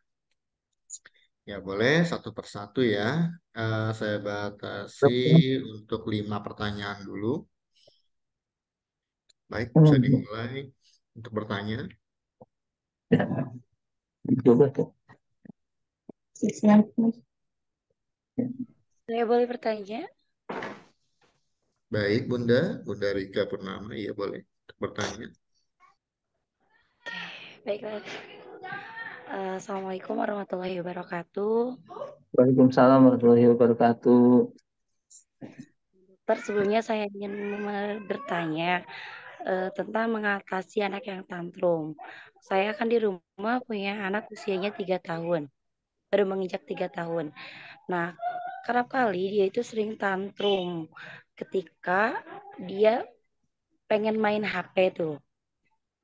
Ya, boleh satu persatu ya. Saya batasi untuk 5 pertanyaan dulu. Baik, bisa dimulai untuk bertanya. Ya, coba tuh. Saya boleh bertanya? Baik, Bunda Rika Purnama, iya boleh untuk bertanya. Baiklah. Assalamualaikum warahmatullahi wabarakatuh. Waalaikumsalam warahmatullahi wabarakatuh. Dokter, sebelumnya saya ingin bertanya tentang mengatasi anak yang tantrum. Saya kan di rumah punya anak usianya 3 tahun, baru menginjak 3 tahun. Nah, kerap kali dia itu sering tantrum ketika dia pengen main HP tuh.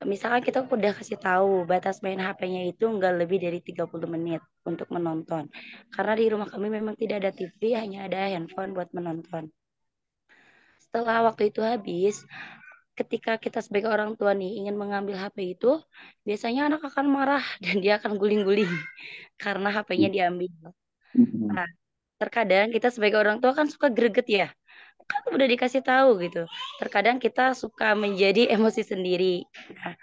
Misalkan kita udah kasih tahu batas main HP-nya itu nggak lebih dari 30 menit untuk menonton. Karena di rumah kami memang tidak ada TV, hanya ada handphone buat menonton. Setelah waktu itu habis, ketika kita sebagai orang tua nih ingin mengambil HP itu, biasanya anak akan marah dan dia akan guling-guling karena HP-nya diambil. Nah, terkadang kita sebagai orang tua kan suka greget ya. Kan udah dikasih tahu gitu. Terkadang kita suka menjadi emosi sendiri. Nah,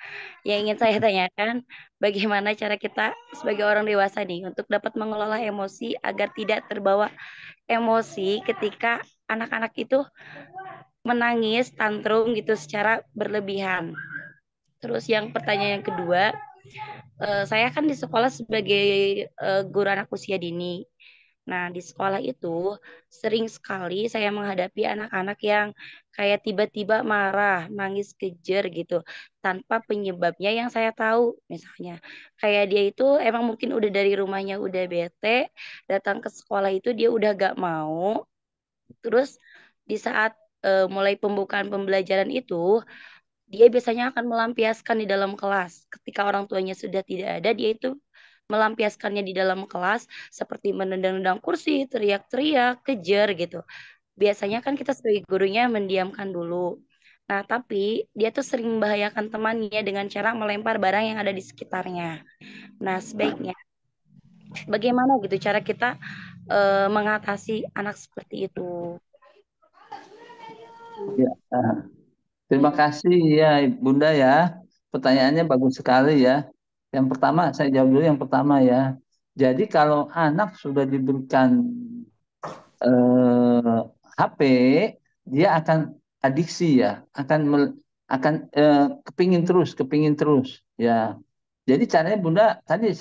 yang ingin saya tanyakan, bagaimana cara kita sebagai orang dewasa nih untuk dapat mengelola emosi agar tidak terbawa emosi ketika anak-anak itu menangis, tantrum gitu secara berlebihan. Terus yang pertanyaan yang kedua, saya kan di sekolah sebagai guru anak usia dini. Nah, di sekolah itu sering sekali saya menghadapi anak-anak yang kayak tiba-tiba marah, nangis kejer gitu, tanpa penyebabnya yang saya tahu. Misalnya, kayak dia itu emang mungkin udah dari rumahnya udah bete, datang ke sekolah itu dia udah gak mau. Terus di saat mulai pembukaan pembelajaran itu, dia biasanya akan melampiaskan di dalam kelas. Ketika orang tuanya sudah tidak ada, dia itu melampiaskannya di dalam kelas seperti menendang-nendang kursi, teriak-teriak, kejar gitu. Biasanya kan kita sebagai gurunya mendiamkan dulu. Nah, tapi dia tuh sering membahayakan temannya dengan cara melempar barang yang ada di sekitarnya. Nah, sebaiknya bagaimana gitu cara kita mengatasi anak seperti itu? Ya, terima kasih ya Bunda ya. Pertanyaannya bagus sekali ya. Yang pertama, saya jawab dulu yang pertama ya. Jadi kalau anak sudah diberikan HP, dia akan adiksi ya, kepingin terus ya. Jadi caranya Bunda tadi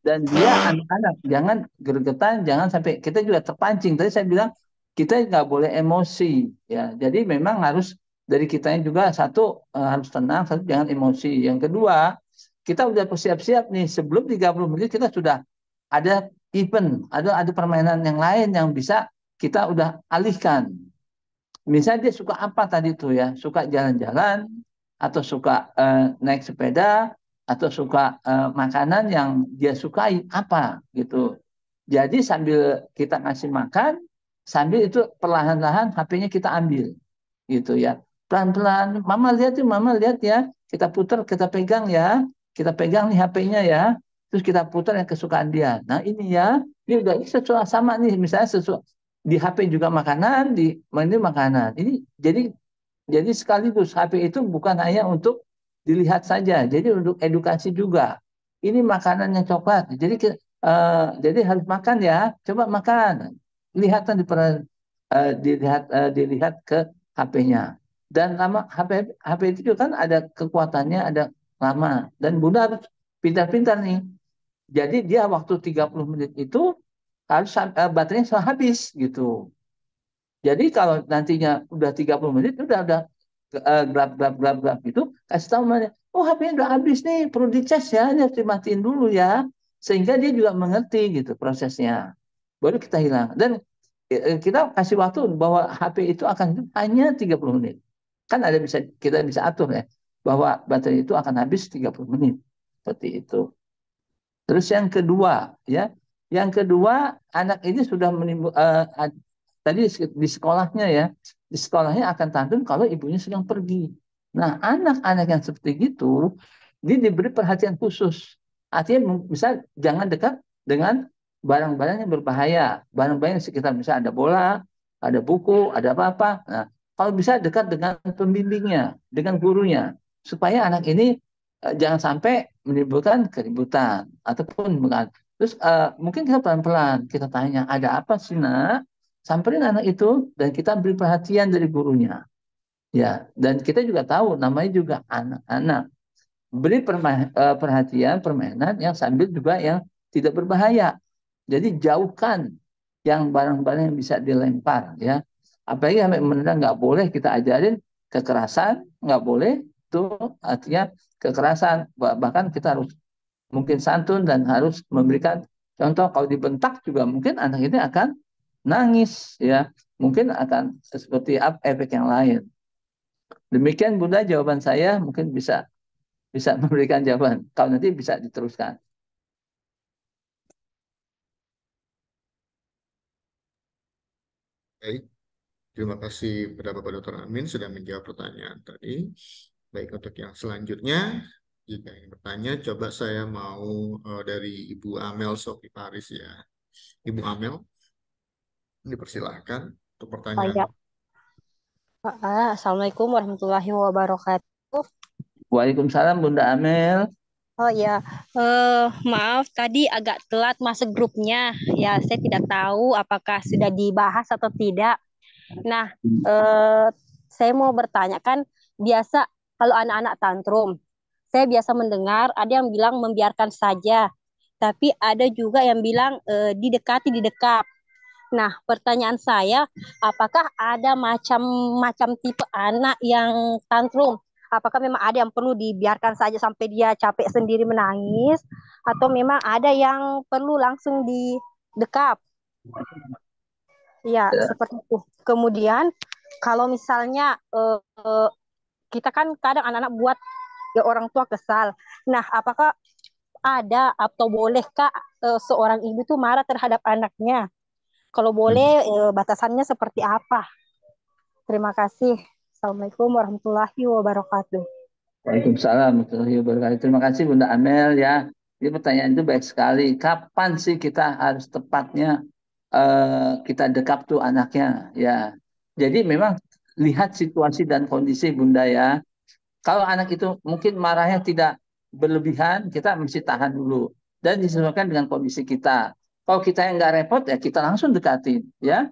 dan dia anak-anak jangan gregetan, jangan sampai kita juga terpancing. Tadi saya bilang kita nggak boleh emosi ya. Jadi memang harus dari kitanya juga satu harus tenang, satu jangan emosi. Yang kedua, kita udah bersiap-siap nih sebelum 30 menit kita sudah ada event, ada permainan yang lain yang bisa kita udah alihkan. Misalnya dia suka apa tadi tuh ya, suka jalan-jalan atau suka naik sepeda atau suka makanan yang dia sukai apa gitu. Jadi sambil kita ngasih makan, sambil itu perlahan-lahan HP-nya kita ambil gitu ya. Pelan-pelan, mama lihat ya, kita putar, kita pegang ya, kita pegang nih HP-nya ya, terus kita putar yang kesukaan dia. Nah ini ya, ini udah sesuatu sama nih, misalnya sesuatu di HP juga makanan, di ini makanan. Ini jadi sekaligus HP itu bukan hanya untuk dilihat saja, jadi untuk edukasi juga. Ini makanannya coklat, jadi harus makan ya, coba makan. Lihatan dilihat ke HP-nya. Dan lama HP itu juga kan ada kekuatannya, ada lama. Dan Bunda harus pintar-pintar nih. Jadi dia waktu 30 menit itu harus baterainya sudah habis gitu. Jadi kalau nantinya udah 30 menit udah gelap gitu, kasih tahu mana, oh HP-nya udah habis nih, perlu dicas ya, ini harus dimatiin dulu ya. Sehingga dia juga mengerti gitu prosesnya. Baru kita hilang. Dan kita kasih waktu bahwa HP itu akan hidup hanya 30 menit. Kan kita bisa atur ya bahwa baterai itu akan habis 30 menit. Seperti itu. Terus yang kedua ya, anak ini sudah tadi di sekolahnya ya, di sekolahnya akan tantrum kalau ibunya sedang pergi. Nah, anak-anak yang seperti itu, dia diberi perhatian khusus. Artinya bisa jangan dekat dengan barang-barang yang berbahaya, barang-barang yang sekitar, misalnya ada bola, ada buku, ada apa-apa. Nah, kalau bisa dekat dengan pembimbingnya, dengan gurunya, supaya anak ini jangan sampai menimbulkan keributan ataupun terus mungkin kita pelan-pelan kita tanya ada apa sih nak, samperin anak itu dan kita beri perhatian dari gurunya, ya. Dan kita juga tahu namanya juga anak-anak, beri perhatian permainan yang sambil juga yang tidak berbahaya. Jadi jauhkan yang barang-barang yang bisa dilempar, ya. Apalagi sampai menendang, nggak boleh kita ajarin kekerasan, nggak boleh. Itu artinya kekerasan. Bahkan kita harus mungkin santun dan harus memberikan contoh. Kalau dibentak juga mungkin anak ini akan nangis, ya. Mungkin akan seperti apa efek yang lain. Demikian Bunda jawaban saya, mungkin bisa bisa memberikan jawaban. Kalau nanti bisa diteruskan. Baik, terima kasih kepada Bapak Dr. Amin sudah menjawab pertanyaan tadi. Baik, untuk yang selanjutnya, jika ingin bertanya, coba saya mau dari Ibu Amel Sofi Paris ya. Ibu Amel, dipersilahkan untuk Oh pertanyaan. ya, Assalamualaikum warahmatullahi wabarakatuh. Waalaikumsalam Bunda Amel. Oh ya, maaf tadi agak telat masuk grupnya. Ya, saya tidak tahu apakah sudah dibahas atau tidak. Nah, saya mau bertanya kan, biasa kalau anak-anak tantrum, saya biasa mendengar ada yang bilang membiarkan saja, tapi ada juga yang bilang didekati, didekap. Nah, pertanyaan saya, apakah ada macam-macam tipe anak yang tantrum? Apakah memang ada yang perlu dibiarkan saja sampai dia capek sendiri menangis, atau memang ada yang perlu langsung didekap? Ya, Ya. seperti itu. Kemudian, kalau misalnya kita kan kadang anak-anak buat ya orang tua kesal. Nah, apakah ada atau bolehkah seorang ibu tuh marah terhadap anaknya? Kalau boleh, batasannya seperti apa? Terima kasih. Assalamualaikum warahmatullahi wabarakatuh. Waalaikumsalam warahmatullahi wabarakatuh. Terima kasih Bunda Amel ya. Ini pertanyaan itu baik sekali. Kapan sih kita harus tepatnya kita dekap tuh anaknya ya. Jadi memang lihat situasi dan kondisi Bunda ya. Kalau anak itu mungkin marahnya tidak berlebihan, kita mesti tahan dulu dan disesuaikan dengan kondisi kita. Kalau kita yang nggak repot ya kita langsung dekatin ya.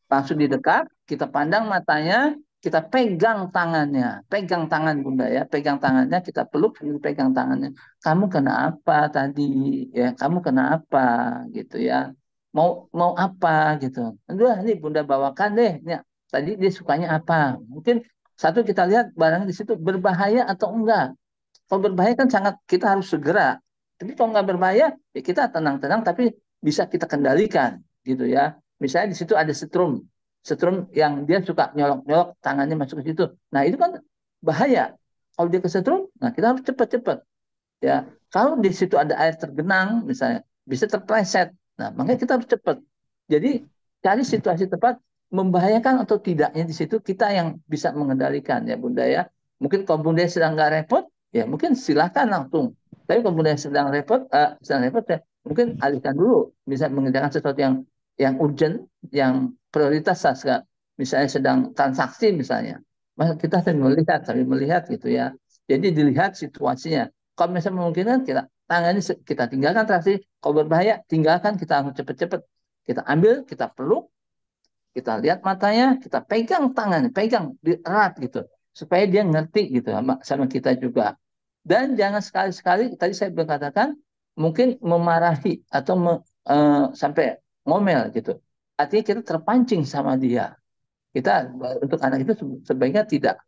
Langsung didekat, kita pandang matanya, kita pegang tangannya, pegang tangan Bunda ya, pegang tangannya, kita peluk, pegang tangannya. Kamu kena apa tadi? Ya, kamu kena apa gitu ya? Mau mau apa gitu? Aduh, ini Bunda bawakan deh. Ya, tadi dia sukanya apa? Mungkin satu kita lihat barang di situ berbahaya atau enggak. Kalau berbahaya kan sangat kita harus segera. Tapi kalau nggak berbahaya, ya kita tenang-tenang tapi bisa kita kendalikan gitu ya. Misalnya di situ ada setrum, setrum yang dia suka nyolok-nyolok tangannya masuk ke situ. Nah itu kan bahaya. Kalau dia kesetrum, nah kita harus cepat-cepat ya. Kalau di situ ada air tergenang misalnya, bisa terpleset. Nah makanya kita harus cepat. Jadi cari situasi tepat, membahayakan atau tidaknya di situ kita yang bisa mengendalikan ya Bunda ya. Mungkin kalau Bunda sedang nggak repot, ya mungkin silakan langsung. Tapi kalau Bunda sedang repot ya mungkin alihkan dulu. Bisa mengerjakan sesuatu yang urgent, yang prioritas saat misalnya sedang transaksi misalnya. Maka kita sambil melihat gitu ya. Jadi dilihat situasinya. Kalau misalnya memungkinkan kita tangannya kita tinggalkan transaksi. Kalau berbahaya tinggalkan, kita harus cepet-cepet. Kita ambil, kita peluk, kita lihat matanya, kita pegang tangannya, pegang erat gitu, supaya dia ngerti gitu sama kita juga. Dan jangan sekali-sekali, tadi saya belum katakan, mungkin memarahi atau sampai ngomel gitu. Artinya kita terpancing sama dia. Kita untuk anak itu sebaiknya tidak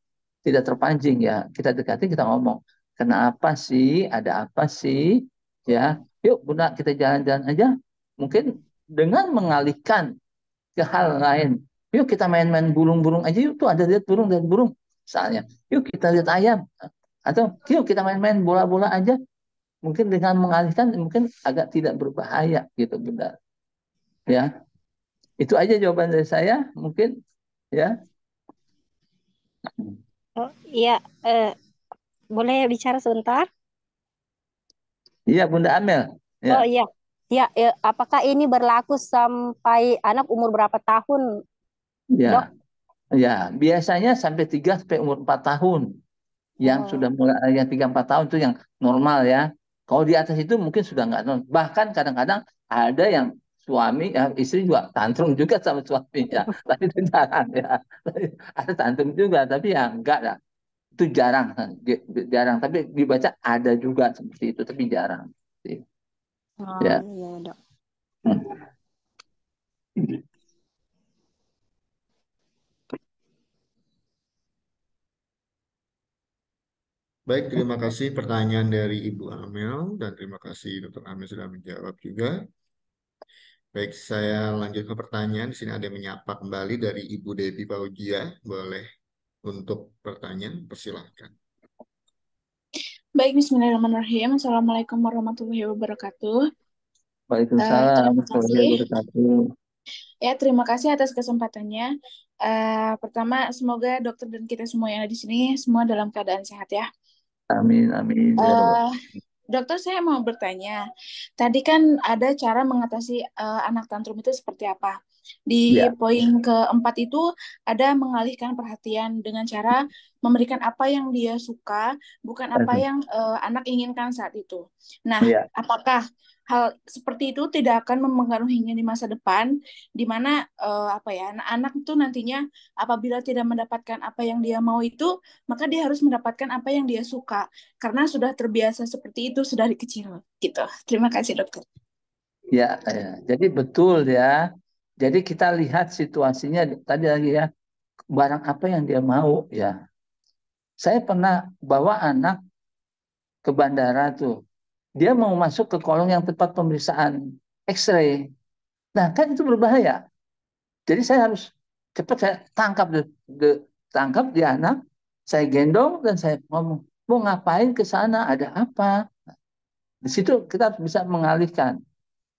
terpancing ya. Kita dekati, kita ngomong, kenapa sih? Ada apa sih? Ya, yuk Bunda kita jalan-jalan aja. Mungkin dengan mengalihkan ke hal lain. Yuk kita main-main burung-burung aja. Yuk tuh ada lihat burung dan burung. Misalnya, yuk kita lihat ayam. Atau yuk kita main-main bola-bola aja. Mungkin dengan mengalihkan mungkin agak tidak berbahaya gitu Bunda. Ya, itu aja jawaban dari saya. Mungkin ya. Oh iya, boleh bicara sebentar? Iya Bunda Amel. Ya. Oh iya, Ya, apakah ini berlaku sampai anak umur berapa tahun, Dok? Ya, ya, biasanya sampai 3 sampai umur 4 tahun. Yang sudah Oh. mulai yang 3-4 tahun itu yang normal ya. Kalau di atas itu mungkin sudah nggak normal. Bahkan kadang-kadang ada yang suami ya istri juga tantrum juga sama suaminya. Tapi itu jarang ya. Ada tantrum juga tapi ya enggak lah. Itu jarang, jarang. Tapi dibaca ada juga seperti itu tapi jarang. Oh, Ya. iya, Dok. Baik, terima kasih pertanyaan dari Ibu Amel dan terima kasih Dr. Amel sudah menjawab juga. Baik, saya lanjut ke pertanyaan. Di sini ada yang menyapa kembali dari Ibu Devi Fauzia. Boleh untuk pertanyaan, persilahkan. Baik, bismillahirrahmanirrahim. Assalamualaikum warahmatullahi wabarakatuh. Waalaikumsalam Terima warahmatullahi kasih. wabarakatuh. Ya, terima kasih atas kesempatannya. Pertama, semoga dokter dan kita semua yang ada di sini semua dalam keadaan sehat ya. Amin, amin. Ya Rabbal. Eh, Dokter, saya mau bertanya. Tadi kan ada cara mengatasi anak tantrum itu seperti apa? Di Ya. poin keempat itu ada mengalihkan perhatian dengan cara memberikan apa yang dia suka, bukan apa yang anak inginkan saat itu. Nah, Ya. apakah hal seperti itu tidak akan mempengaruhinya di masa depan, di mana anak-anak itu nantinya apabila tidak mendapatkan apa yang dia mau itu, maka dia harus mendapatkan apa yang dia suka karena sudah terbiasa seperti itu sudah dari kecil gitu. Terima kasih dokter. Ya, ya. Jadi betul ya. Jadi kita lihat situasinya tadi lagi ya, barang apa yang dia mau ya. Saya pernah bawa anak ke bandara tuh. Dia mau masuk ke kolong yang tempat pemeriksaan X-ray. Nah, kan itu berbahaya. Jadi saya harus cepat saya tangkap tangkap dia anak, saya gendong dan saya ngomong, mau ngapain ke sana? Ada apa? Di situ kita harus bisa mengalihkan.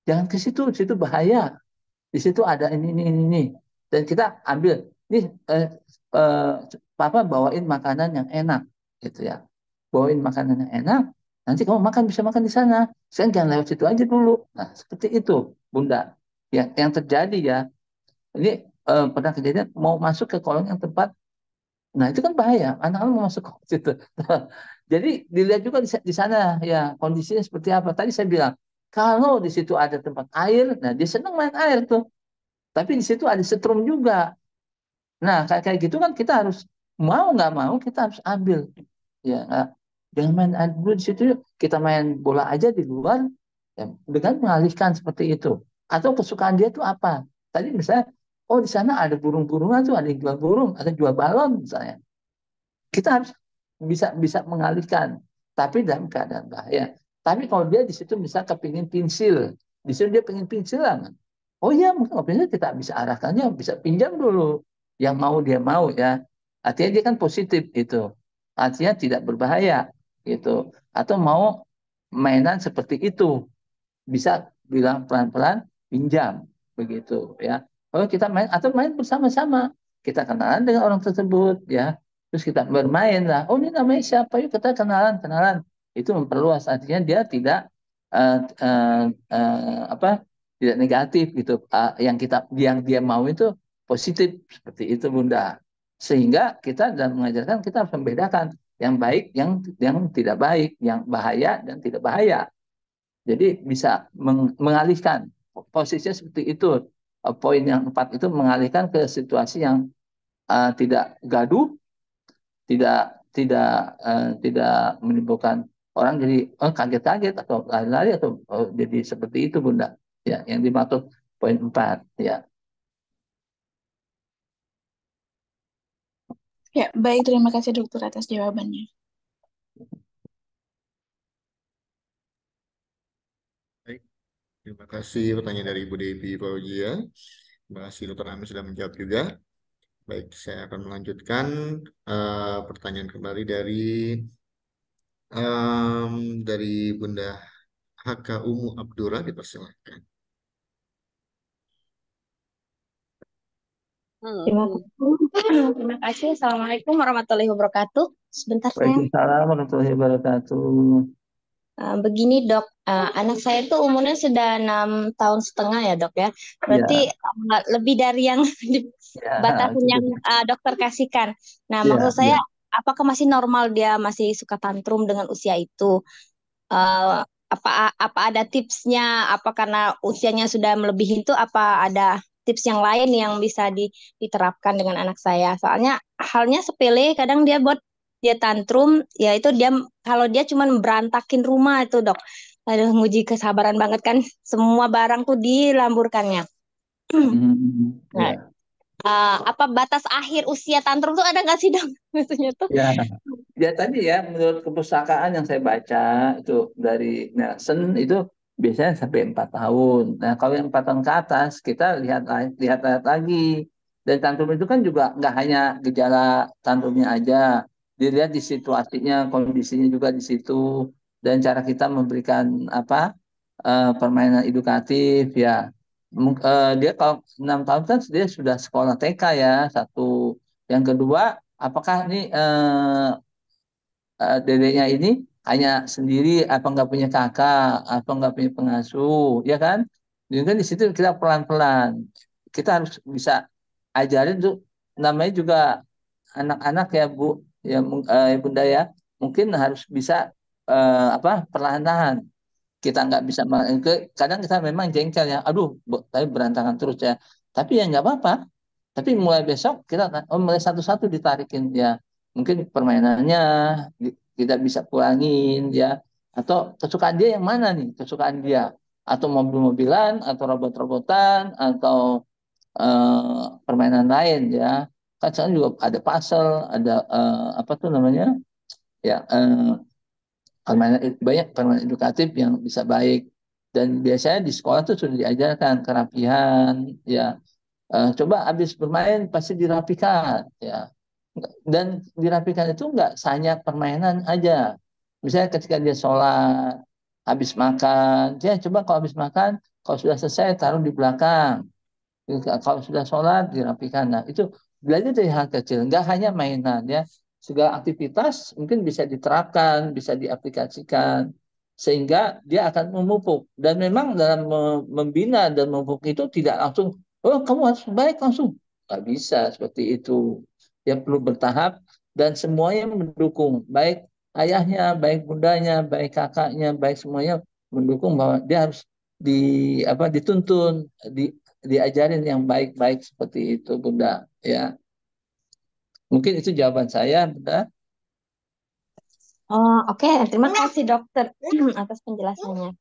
Jangan ke situ, di situ bahaya. Di situ ada ini. Dan kita ambil, nih papa bawain makanan yang enak, gitu ya. Bawain makanan yang enak, nanti kamu bisa makan di sana. Sekarang jangan lewat situ aja dulu. Nah, seperti itu, Bunda. Ya, yang terjadi ya, ini pernah kejadian mau masuk ke kolong yang tempat, nah itu kan bahaya, anak-anak mau masuk ke situ. Jadi dilihat juga di sana ya kondisinya seperti apa. Tadi saya bilang, kalau di situ ada tempat air, nah dia senang main air tuh. Tapi di situ ada setrum juga. Nah, kayak gitu kan kita harus mau nggak mau kita harus ambil. Ya, jangan main air dulu di situ. Kita main bola aja di luar ya, dengan mengalihkan seperti itu. Atau kesukaan dia itu apa? Tadi misalnya, oh di sana ada burung-burungan tuh, ada yang jual burung, ada jual balon misalnya. Kita harus bisa bisa mengalihkan, tapi dalam keadaan bahaya. Tapi kalau dia di situ bisa kepingin pensil, di situ dia pengen pensilan. Oh iya, mungkin pensil kita bisa arahkannya, bisa pinjam dulu. Yang mau dia mau ya. Artinya dia kan positif itu. Artinya tidak berbahaya gitu. Atau mau mainan seperti itu, bisa bilang pelan-pelan pinjam begitu ya. Oh kita main atau main bersama-sama, kita kenalan dengan orang tersebut ya, terus kita bermain lah, oh ini namanya siapa, yuk kita kenalan, itu memperluas, artinya dia tidak uh, uh, apa tidak negatif gitu. Yang dia mau itu positif seperti itu Bunda, sehingga kita dalam mengajarkan kita harus membedakan yang baik yang tidak baik, yang bahaya dan tidak bahaya. Jadi bisa mengalihkan posisinya seperti itu. Poin yang 4 itu mengalihkan ke situasi yang tidak gaduh, tidak menimbulkan orang jadi kaget-kaget atau lari-lari atau jadi seperti itu Bunda. Ya, yang dimaksud poin 4 ya. Ya, baik, terima kasih dokter atas jawabannya. Baik, terima kasih pertanyaan dari Ibu Devi Fauzia. Terima kasih Dr. Amin sudah menjawab juga. Baik, saya akan melanjutkan pertanyaan kembali dari Bunda HK Umu Abdurrah, dipersilahkan. Terima kasih. Assalamualaikum warahmatullahi wabarakatuh. Sebentar saya. Waalaikumsalam warahmatullahi wabarakatuh. Begini dok, anak saya itu umurnya sudah 6 tahun setengah ya dok ya. Berarti Ya, lebih dari yang di ya, batasan yang gitu. dokter kasihkan. Nah maksud Ya, saya, ya. apakah masih normal dia masih suka tantrum dengan usia itu? Eh, apa ada tipsnya? Apa karena usianya sudah melebihi itu? Apa ada tips yang lain yang bisa diterapkan dengan anak saya? Soalnya halnya sepele, kadang dia tantrum, ya itu dia kalau dia cuma berantakin rumah itu dok. Aduh, nguji kesabaran banget kan. Semua barang tuh dilamburkannya. Hmm, Nah, ya. apa batas akhir usia tantrum tuh ada nggak sih dok? Maksudnya tuh. Ya, ya tadi ya menurut kepustakaan yang saya baca itu dari Nelson itu biasanya sampai 4 tahun. Nah kalau yang 4 tahun ke atas kita lihat lagi. Dan tantrum itu kan juga nggak hanya gejala tantrumnya aja, dilihat di situasinya, kondisinya juga di situ, dan cara kita memberikan apa permainan edukatif ya. Dia kalau 6 tahun kan dia sudah sekolah TK ya satu. Yang kedua, apakah ini dedeknya ini hanya sendiri, apa nggak punya kakak, apa nggak punya pengasuh, ya kan? Jadi kan di situ kita pelan-pelan, kita harus bisa ajarin tuh, namanya juga anak-anak ya Bu, ya Bunda ya, mungkin harus bisa apa perlahan-lahan. Kita nggak bisa, kadang kita memang jengkel ya, aduh, tapi berantakan terus ya. Tapi ya nggak apa-apa, tapi mulai besok kita mulai satu-satu ditarikin ya. Mungkin permainannya kita bisa kurangin ya. Atau kesukaan dia yang mana nih? Kesukaan dia. Atau mobil-mobilan, atau robot-robotan, atau permainan lain ya. Kan sekarang juga ada puzzle, ada apa tuh namanya? Ya, banyak permainan edukatif yang bisa baik. Dan biasanya di sekolah tuh sudah diajarkan kerapihan ya. Coba habis bermain pasti dirapikan ya, dan dirapikan itu nggak hanya permainan aja. Misalnya ketika dia sholat, habis makan, dia coba kalau habis makan, kalau sudah selesai taruh di belakang. Kalau sudah sholat dirapikan. Nah itu belajar dari hal kecil, nggak hanya mainan ya. Segala aktivitas mungkin bisa diterapkan, bisa diaplikasikan, sehingga dia akan memupuk. Dan memang dalam membina dan memupuk itu tidak langsung, oh kamu harus baik langsung. Nggak bisa seperti itu. Dia perlu bertahap dan semuanya mendukung. Baik ayahnya, baik bundanya, baik kakaknya, baik semuanya mendukung bahwa dia harus di apa dituntun, di diajarin yang baik-baik seperti itu Bunda ya. Mungkin itu jawaban saya Bunda. Oh, oke. Terima kasih dokter atas penjelasannya.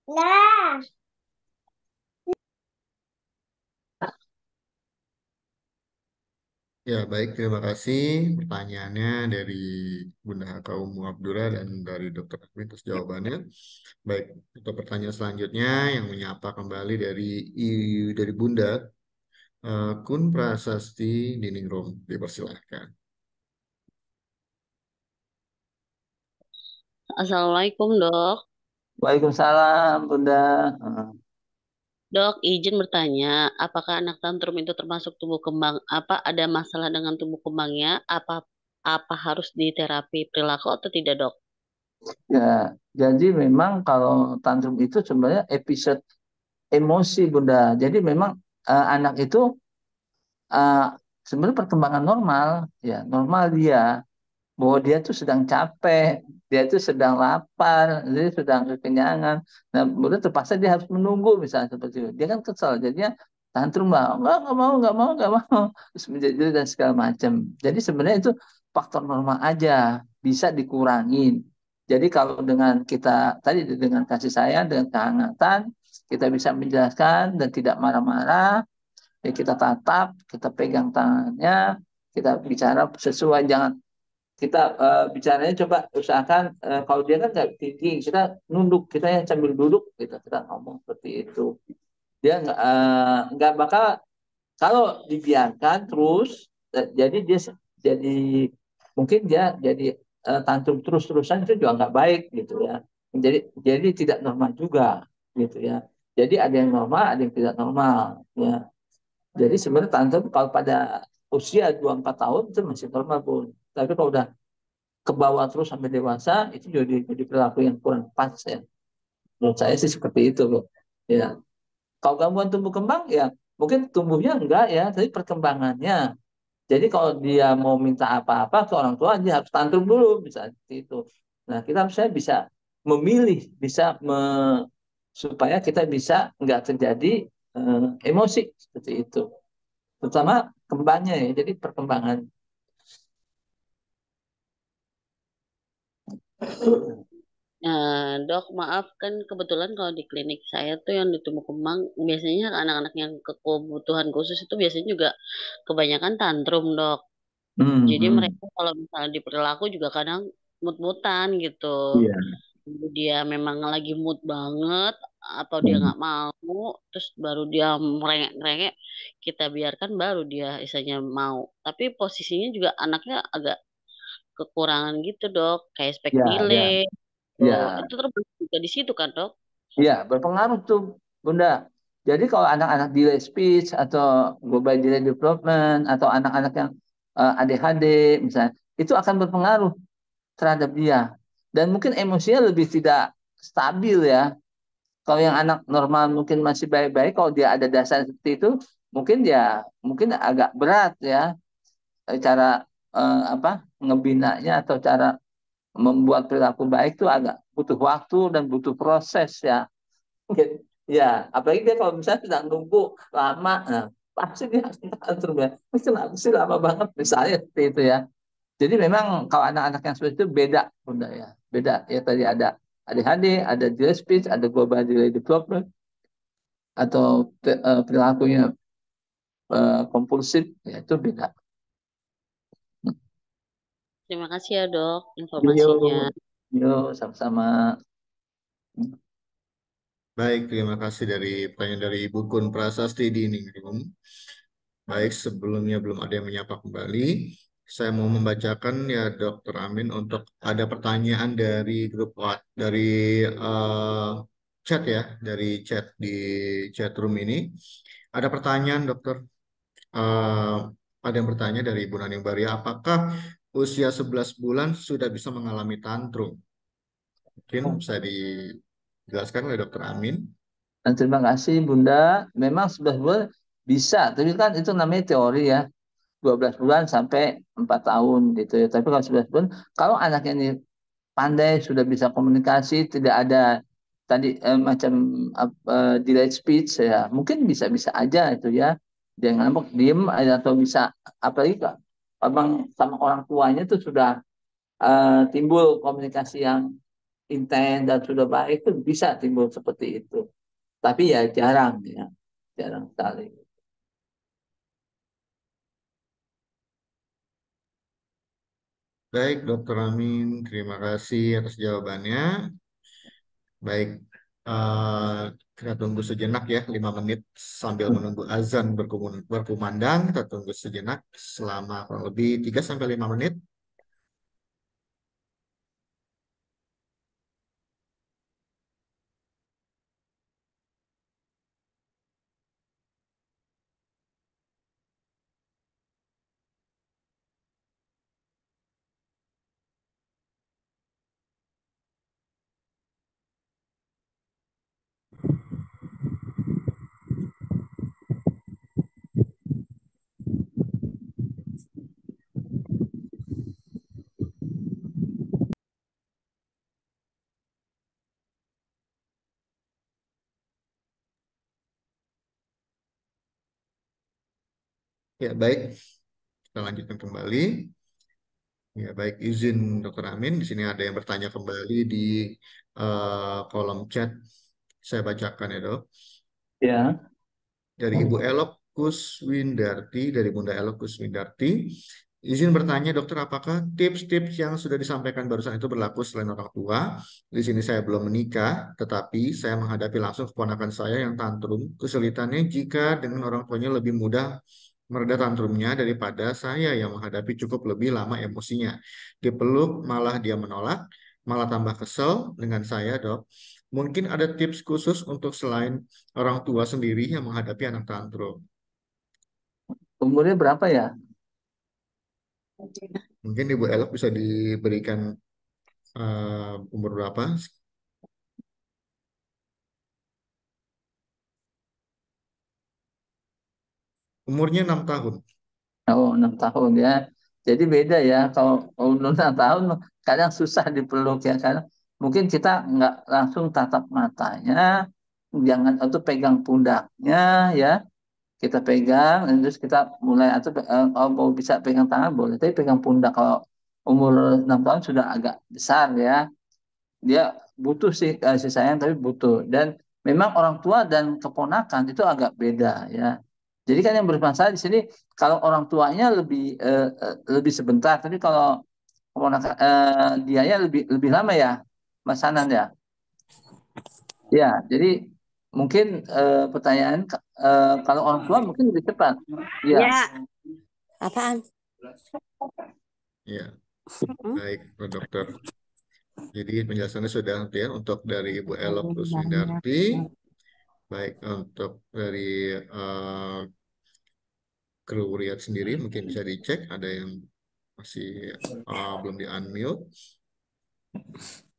Ya. Ya, baik. Terima kasih pertanyaannya dari Bunda Kaum Abdurrah dan dari Dr. Amin atas jawabannya. Baik, untuk pertanyaan selanjutnya yang menyapa kembali dari Bunda Kun Prasasti Diningrum, dipersilahkan. Assalamualaikum dok. Waalaikumsalam Bunda. Dok, izin bertanya, apakah anak tantrum itu termasuk tumbuh kembang? Apa ada masalah dengan tumbuh kembangnya? Apa harus diterapi perilaku atau tidak dok? Ya, jadi memang kalau tantrum itu sebenarnya episode emosi Bunda. Jadi memang anak itu uh, sebenarnya perkembangan normal, ya normal dia, bahwa dia tuh sedang capek, dia tuh sedang lapar, dia sedang kekenyangan. Nah, kemudian terpaksa dia harus menunggu misalnya seperti itu. Dia kan kesal, jadinya tantrum lah, nggak mau, nggak mau, nggak mau, terus menjadi dan segala macam. Jadi sebenarnya itu faktor normal aja, bisa dikurangin. Jadi kalau dengan kita tadi dengan kasih sayang, dengan kehangatan, kita bisa menjelaskan dan tidak marah-marah, ya kita tatap, kita pegang tangannya, kita bicara sesuai, jangan kita bicaranya coba usahakan kalau dia kan nggak tinggi, kita nunduk, kita yang sambil duduk kita ngomong seperti itu, dia nggak bakal, kalau dibiarkan terus jadi dia jadi mungkin dia jadi tantrum terus-terusan, itu juga nggak baik gitu ya, jadi tidak normal juga gitu ya. Jadi ada yang normal, ada yang tidak normal ya. Jadi sebenarnya tantrum kalau pada usia 2-4 tahun itu masih normal Bun. Tapi kalau udah ke bawah terus sampai dewasa, itu jadi perilaku yang kurang pas ya. Menurut saya sih seperti itu, Bu. Ya. Kalau gangguan tumbuh kembang ya mungkin tumbuhnya enggak ya, tapi perkembangannya. Jadi kalau dia mau minta apa-apa ke orang tua, dia harus tantrum dulu, bisa seperti itu. Nah, kita harusnya bisa memilih, bisa supaya kita bisa nggak terjadi emosi seperti itu. Terutama kembangnya ya, jadi perkembangan. Nah, dok, maaf kan kebetulan kalau di klinik saya tuh yang di tumbuh kembang biasanya anak-anak yang kebutuhan khusus itu biasanya juga kebanyakan tantrum, dok. Jadi Hmm. mereka kalau misalnya di perilaku juga kadang mut-mutan gitu. Iya. Dia memang lagi mood banget atau dia Hmm. nggak mau, terus baru dia merengek-merengek, kita biarkan baru dia isanya mau. Tapi posisinya juga anaknya agak kekurangan gitu, dok, kayak spek Ya, ya, nilai. Oh, ya. itu termasuk juga di situ kan, dok? Iya, berpengaruh tuh, Bunda. Jadi kalau anak-anak delay speech atau global delay development atau anak-anak yang ADHD misalnya, itu akan berpengaruh terhadap dia. Dan mungkin emosinya lebih tidak stabil ya. Kalau yang anak normal mungkin masih baik-baik, kalau dia ada dasar seperti itu, mungkin agak berat ya cara apa ngebinanya atau cara membuat perilaku baik itu agak butuh waktu dan butuh proses ya. Ya, apalagi dia kalau misalnya sedang nunggu lama, nah, pasti dia akan ya. Ini kenapa sih lama banget misalnya seperti itu ya. Jadi memang kalau anak-anak yang seperti itu beda, Bunda ya. Beda ya tadi ada ADHD, ada delay speech, ada global delay development atau perilakunya kompulsif, ya itu beda. Terima kasih ya, dok, informasinya. Yuk, yuk sama-sama. Baik, terima kasih dari pertanyaan dari Ibu Kun Prasasti di Ningrum. Baik, sebelumnya belum ada yang menyapa kembali. Saya mau membacakan ya Dokter Amin untuk ada pertanyaan dari grup dari chat ya, dari chat di chat room ini. Ada pertanyaan Dokter. Eh, ada yang bertanya dari Ibu Naning Baria, apakah usia 11 bulan sudah bisa mengalami tantrum? Mungkin bisa dijelaskan oleh Dokter Amin. Dan terima kasih Bunda. Memang 11 bulan bisa, tapi kan itu namanya teori ya. 12 bulan sampai 4 tahun gitu ya. Tapi kalau 11 bulan, kalau anaknya ini pandai, sudah bisa komunikasi, tidak ada tadi macam delayed speech ya, mungkin bisa-bisa aja itu ya. Dia ngambek, diem atau bisa, apalagi kalau abang sama orang tuanya itu sudah timbul komunikasi yang intens dan sudah baik, itu bisa timbul seperti itu. Tapi ya jarang ya, jarang sekali. Baik, Dokter Amin, terima kasih atas jawabannya. Baik, eh, kita tunggu sejenak ya, 5 menit sambil menunggu azan berkumandang. Kita tunggu sejenak selama kurang lebih 3 sampai 5 menit. Ya, baik, kita lanjutkan kembali. Ya, baik, izin Dokter Amin. Di sini ada yang bertanya kembali di kolom chat. Saya bacakan ya, Dok. Ya. Dari Ibu Elok Kuswindarti, dari Bunda Elok Kuswindarti. Izin bertanya, dokter, apakah tips-tips yang sudah disampaikan barusan itu berlaku selain orang tua? Di sini saya belum menikah, tetapi saya menghadapi langsung keponakan saya yang tantrum. Kesulitannya jika dengan orang tuanya lebih mudah mereda tantrumnya daripada saya yang menghadapi cukup lebih lama emosinya. Dipeluk malah dia menolak, malah tambah kesel dengan saya, dok. Mungkin ada tips khusus untuk selain orang tua sendiri yang menghadapi anak tantrum. Umurnya berapa ya? Mungkin Ibu Elok bisa diberikan umur berapa? Umurnya 6 tahun. Oh, 6 tahun ya. Jadi beda ya. Kalau umur 6 tahun kadang susah dipeluk ya. Karena mungkin kita nggak langsung tatap matanya, jangan atau pegang pundaknya ya. Kita pegang, terus kita mulai atau kalau mau bisa pegang tangan boleh, tapi pegang pundak. Kalau umur 6 tahun sudah agak besar ya. Dia butuh sih kasih sayang tapi butuh, dan memang orang tua dan keponakan itu agak beda ya. Jadi kan yang bermasalah di sini kalau orang tuanya lebih sebentar, tapi kalau keponakan dianya lebih lebih lama ya, Mas Hanan ya. Ya, jadi mungkin pertanyaan kalau orang tua mungkin lebih cepat. Ya. Ya, apaan? Ya, baik, Pak Dokter. Jadi penjelasannya sudah ya untuk dari Ibu Elok Rusmindarti, baik untuk dari kru Riyad sendiri mungkin bisa dicek, ada yang masih belum di-unmute,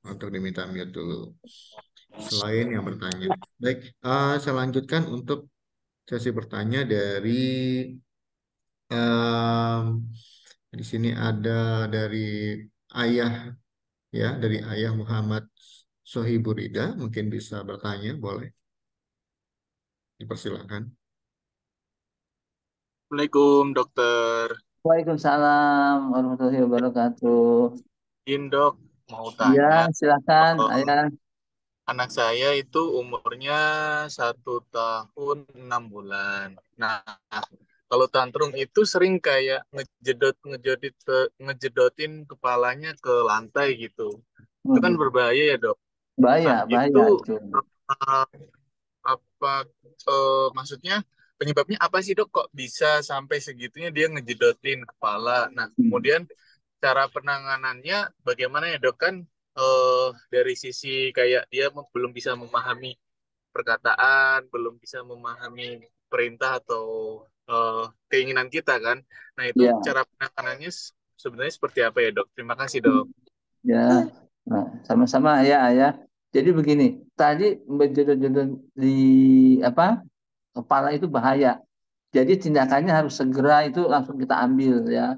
untuk diminta mute dulu. Selain yang bertanya. Baik, saya lanjutkan untuk sesi bertanya dari em, di sini ada dari ayah ya, dari ayah Muhammad Sohiburida, mungkin bisa bertanya, boleh dipersilakan. Assalamualaikum dokter. Waalaikumsalam warahmatullahi wabarakatuh. Dok, mau Ya, tanya, silakan, ayah. anak saya itu umurnya 1 tahun 6 bulan. Nah, kalau tantrum itu sering kayak ngejedotin kepalanya ke lantai gitu. Itu kan berbahaya ya dok. Bahaya, Nah, itu bahaya itu. eh, apa maksudnya penyebabnya apa sih dok? Kok bisa sampai segitunya dia ngejedotin kepala? Nah, kemudian cara penanganannya bagaimana ya dok? Kan dari sisi kayak dia belum bisa memahami perkataan, belum bisa memahami perintah atau eh, keinginan kita kan. Nah, itu Ya, cara penanganannya sebenarnya seperti apa ya dok? Terima kasih dok. ya. Nah, sama-sama ayah, ayah. Jadi begini, tadi berjodoh-jodoh di apa kepala itu bahaya. Jadi tindakannya harus segera itu langsung kita ambil ya.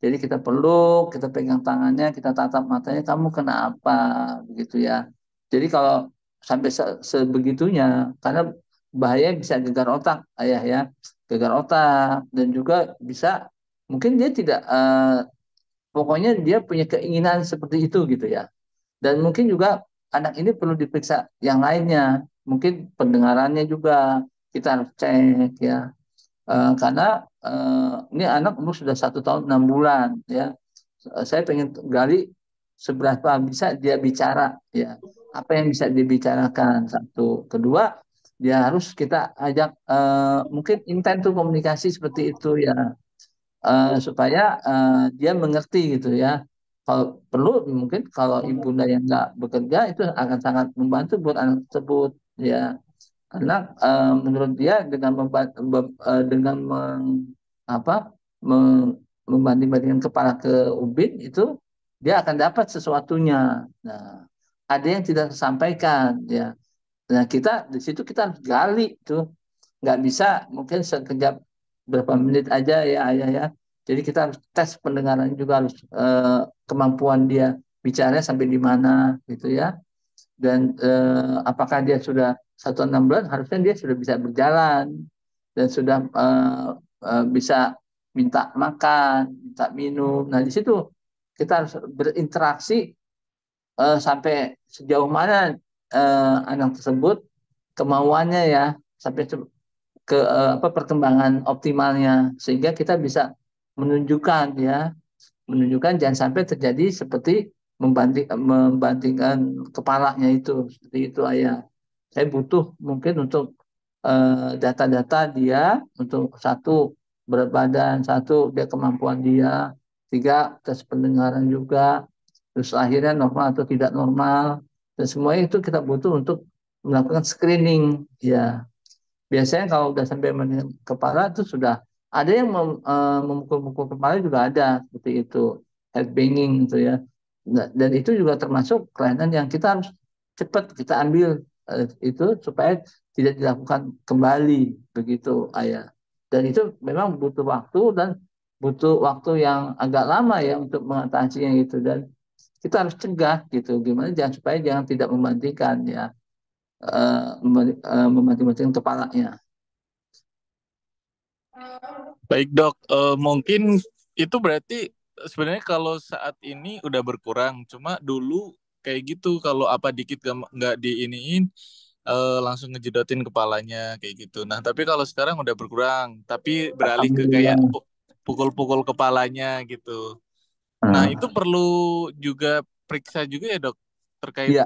Jadi kita peluk, kita pegang tangannya, kita tatap matanya, kamu kenapa begitu ya. Jadi kalau sampai sebegitunya, karena bahaya bisa gegar otak, ayah ya, gegar otak dan juga bisa mungkin dia tidak, pokoknya dia punya keinginan seperti itu gitu ya. Dan mungkin juga anak ini perlu diperiksa yang lainnya, mungkin pendengarannya juga kita harus cek ya. Karena ini anak umur sudah 1 tahun 6 bulan ya. Saya pengen gali seberapa bisa dia bicara ya. Apa yang bisa dibicarakan, satu. Kedua, dia harus kita ajak mungkin intent tuh komunikasi seperti itu ya, supaya dia mengerti gitu ya. Kalau perlu mungkin kalau ibunda yang nggak bekerja itu akan sangat membantu buat anak tersebut ya. Karena menurut dia dengan dengan apa membanding-bandingkan kepala ke ubin itu dia akan dapat sesuatunya. Nah, ada yang tidak tersampaikan ya. Nah, kita di situ kita harus gali tuh, nggak bisa mungkin sekejap berapa menit aja ya ayah ya. Jadi kita harus tes pendengaran juga, harus kemampuan dia bicaranya sampai di mana gitu ya. Dan apakah dia sudah 1 6 bulan, harusnya dia sudah bisa berjalan dan sudah bisa minta makan, minta minum. Nah di situ kita harus berinteraksi sampai sejauh mana anak tersebut kemauannya ya, sampai ke apa perkembangan optimalnya, sehingga kita bisa menunjukkan ya, menunjukkan jangan sampai terjadi seperti membandingkan kepalanya itu seperti itu ayah. Saya butuh mungkin untuk data-data dia, untuk satu berat badan, satu dia kemampuan dia, tiga tes pendengaran juga, terus akhirnya normal atau tidak normal, dan semuanya itu kita butuh untuk melakukan screening ya. Biasanya kalau udah sampai mendingan kepala itu sudah ada yang memukul-mukul kepala juga ada seperti itu. headbanging gitu ya. Nah, dan itu juga termasuk kelainan yang kita harus cepat kita ambil itu supaya tidak dilakukan kembali begitu ayah. Dan itu memang butuh waktu dan butuh waktu yang agak lama ya untuk mengatasinya gitu, dan kita harus cegah gitu gimana jangan supaya jangan tidak membandingkan ya, memanting-manting kepalanya. Baik dok, mungkin itu berarti sebenarnya kalau saat ini udah berkurang, cuma dulu kayak gitu kalau apa dikit nggak diiniin langsung ngejedotin kepalanya kayak gitu. Nah tapi kalau sekarang udah berkurang, tapi beralih ke kayak Alhamdulillah. pukul-pukul kepalanya gitu. Nah itu perlu juga periksa juga ya dok terkait Iya,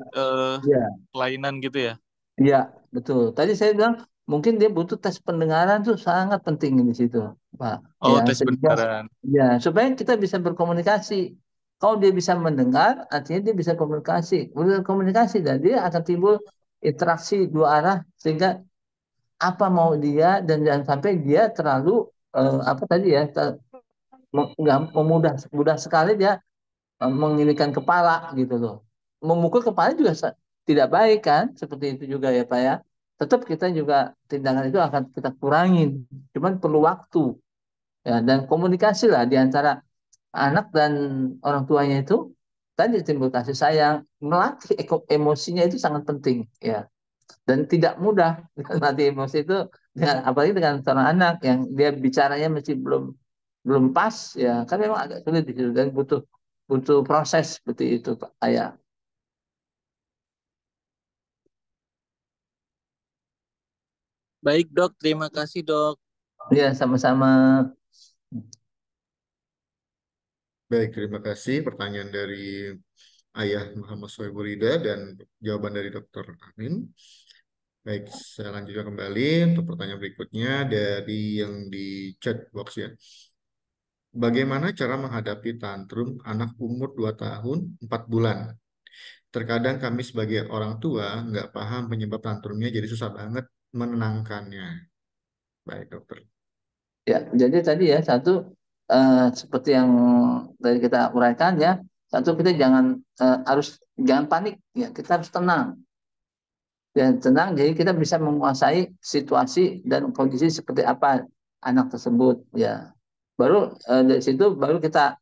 iya. kelainan gitu ya. Iya, betul. Tadi saya bilang mungkin dia butuh tes pendengaran tuh sangat penting di situ, Pak. Oh Ya, tes sehingga pendengaran. ya supaya kita bisa berkomunikasi. Kalau dia bisa mendengar, artinya dia bisa komunikasi. Udah komunikasi dan dia akan timbul interaksi dua arah sehingga apa mau dia, dan jangan sampai dia terlalu apa tadi ya, nggak memudah mudah sekali dia menginikan kepala gitu loh. Memukul kepala juga tidak baik kan, seperti itu juga ya Pak ya. Tetap kita juga tindakan itu akan kita kurangin, cuman perlu waktu ya, dan komunikasi lah di antara anak dan orang tuanya itu tadi timbul kasih sayang, melatih emosinya itu sangat penting ya, dan tidak mudah melatih emosi itu dengan apalagi dengan seorang anak yang dia bicaranya masih belum belum pas ya, kan memang agak sulit di situ dan butuh butuh proses seperti itu Pak Ayah. Baik dok, terima kasih dok. Ya, sama-sama. Baik, terima kasih pertanyaan dari Ayah Muhammad Soebul Ida dan jawaban dari Dr. Amin. Baik, saya lanjutkan kembali untuk pertanyaan berikutnya dari yang di chat box ya. Bagaimana cara menghadapi tantrum anak umur 2 tahun 4 bulan? Terkadang kami sebagai orang tua nggak paham penyebab tantrumnya, jadi susah banget menenangkannya. Baik, dokter. Ya, jadi tadi ya satu seperti yang tadi kita uraikan ya, satu kita jangan harus jangan panik ya, kita harus tenang. Dan tenang, jadi kita bisa menguasai situasi dan kondisi seperti apa anak tersebut ya. Baru dari situ baru kita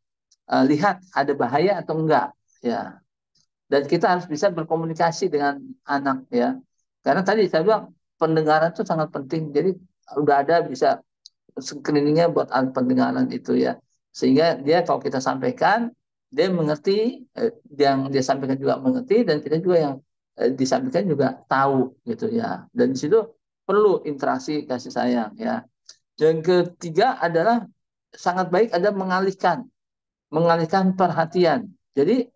lihat ada bahaya atau enggak ya. Dan kita harus bisa berkomunikasi dengan anak ya. Karena tadi saya bilang pendengaran itu sangat penting. Jadi udah ada bisa screeningnya buat alat pendengaran itu ya. Sehingga dia kalau kita sampaikan dia mengerti, yang dia sampaikan juga mengerti, dan kita juga yang disampaikan juga tahu gitu ya. Dan di situ perlu interaksi kasih sayang ya. Yang ketiga adalah sangat baik ada mengalihkan perhatian. Jadi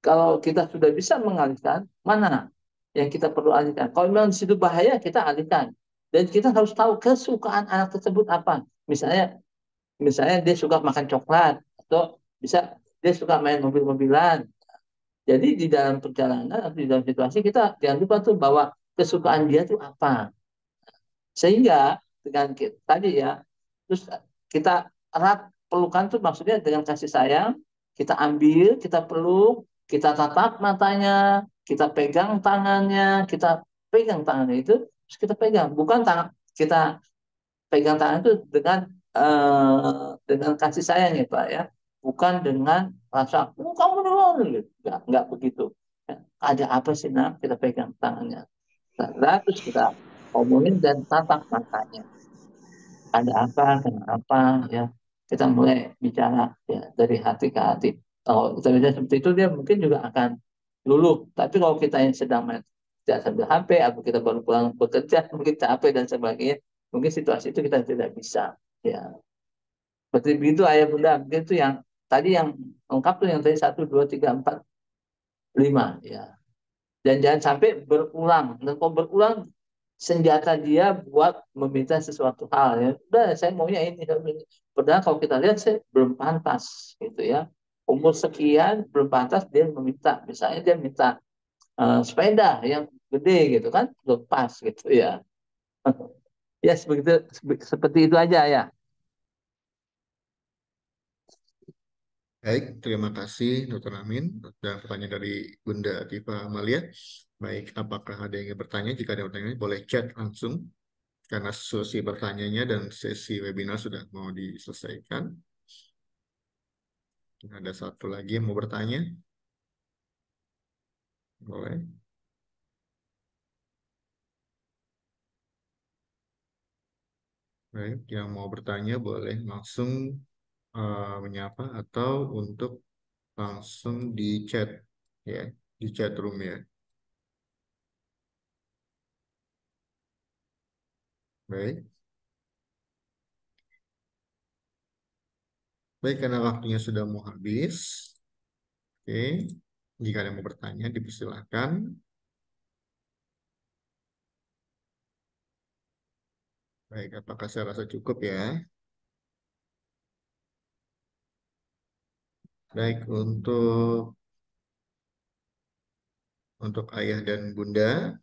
kalau kita sudah bisa mengalihkan, mana yang kita perlu alihkan? Kalau memang di situ bahaya, kita alihkan. Dan kita harus tahu kesukaan anak tersebut apa. Misalnya dia suka makan coklat, atau bisa dia suka main mobil-mobilan. Jadi di dalam perjalanan atau di dalam situasi kita jangan lupa tuh bahwa kesukaan dia tuh apa. Sehingga dengan tadi ya, terus kita erat pelukan tuh maksudnya dengan kasih sayang, kita ambil, kita peluk, kita tatap matanya, kita pegang tangannya, itu, terus kita pegang, bukan tangan kita pegang tangan itu dengan kasih sayang ya Pak ya, bukan dengan rasa kamu duluan gitu, nggak begitu. Ya, ada apa sih nak, kita pegang tangannya, terus kita omongin dan tatap matanya, ada apa, kenapa ya, kita mulai bicara ya dari hati ke hati. Kalau kita bicara seperti itu dia mungkin juga akan luluh, tapi kalau kita yang sedang main tidak sambil HP atau kita baru pulang bekerja mungkin capek dan sebagainya, mungkin situasi itu kita tidak bisa ya. Seperti begitu ayah bunda, begitu yang tadi yang lengkap tuh, yang tadi 1, 2, 3, 4, 5 ya. Dan jangan sampai berulang, dan kalau berulang senjata dia buat meminta sesuatu hal ya. Udah saya maunya ini. Padahal kalau kita lihat saya belum pantas gitu ya. Umur sekian belum pantas dia meminta. Misalnya dia minta sepeda yang gede gitu kan, belum pas gitu ya. Ya seperti itu aja ya. Baik, terima kasih Dr. Amin dan pertanyaan dari Bunda Tifa Amalia. Baik, apakah ada yang ingin bertanya? Jika ada pertanyaan, boleh chat langsung karena sesi bertanyanya dan sesi webinar sudah mau diselesaikan. Ada satu lagi yang mau bertanya? Boleh. Baik, yang mau bertanya boleh langsung menyapa atau untuk langsung di chat ya, di chat room ya. Baik. Baik, karena waktunya sudah mau habis. Oke. Jika ada yang mau bertanya, dipersilakan. Baik, apakah saya rasa cukup ya? Baik, untuk ayah dan bunda,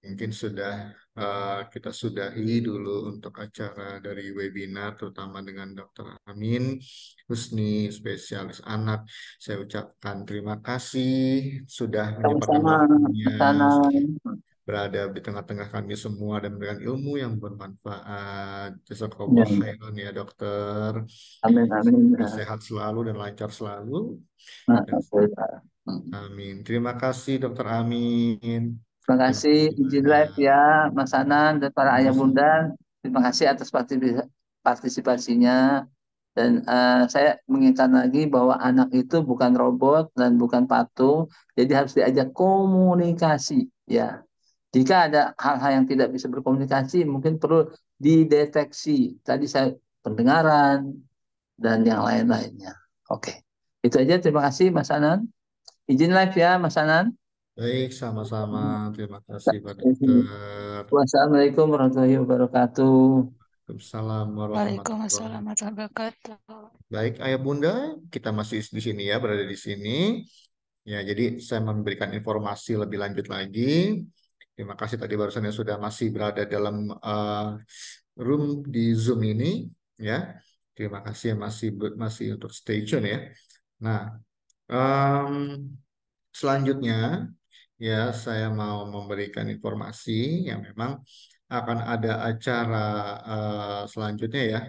mungkin sudah kita sudahi dulu untuk acara dari webinar, terutama dengan Dr. Amin Husni, spesialis anak. Saya ucapkan terima kasih sudah menyempatkan Sama-sama, waktunya Hasanan. berada di tengah-tengah kami semua dan memberikan ilmu yang bermanfaat. Ya, Jazakallah khairan ya dokter. amin, amin. Sehat selalu dan lancar selalu. Nah, Dan oke. amin. Terima kasih dokter Amin. Terima Terima kasih kasih izin live banyak. ya Mas Anan dan para ayah Mas- bunda. Terima kasih atas partisipasinya. Dan saya mengingatkan lagi bahwa anak itu bukan robot dan bukan patung, jadi harus diajak komunikasi. Ya, jika ada hal-hal yang tidak bisa berkomunikasi, mungkin perlu dideteksi. Tadi saya pendengaran dan yang lain-lainnya. Oke, itu aja. Terima kasih Mas Anan. Izin live ya Mas Anan. Baik, sama-sama. Terima kasih Pak Dokter. Wassalamualaikum warahmatullahi wabarakatuh. Waalaikumsalam warahmatullahi Waalaikumsalam warahmatullahi wabarakatuh. Baik, Ayah Bunda, kita masih di sini ya, berada di sini. Ya, jadi saya memberikan informasi lebih lanjut lagi. Terima kasih tadi barusan yang sudah masih berada dalam room di Zoom ini, ya. Terima kasih yang masih untuk stay tune ya. Nah, em, selanjutnya ya saya mau memberikan informasi yang memang akan ada acara selanjutnya ya,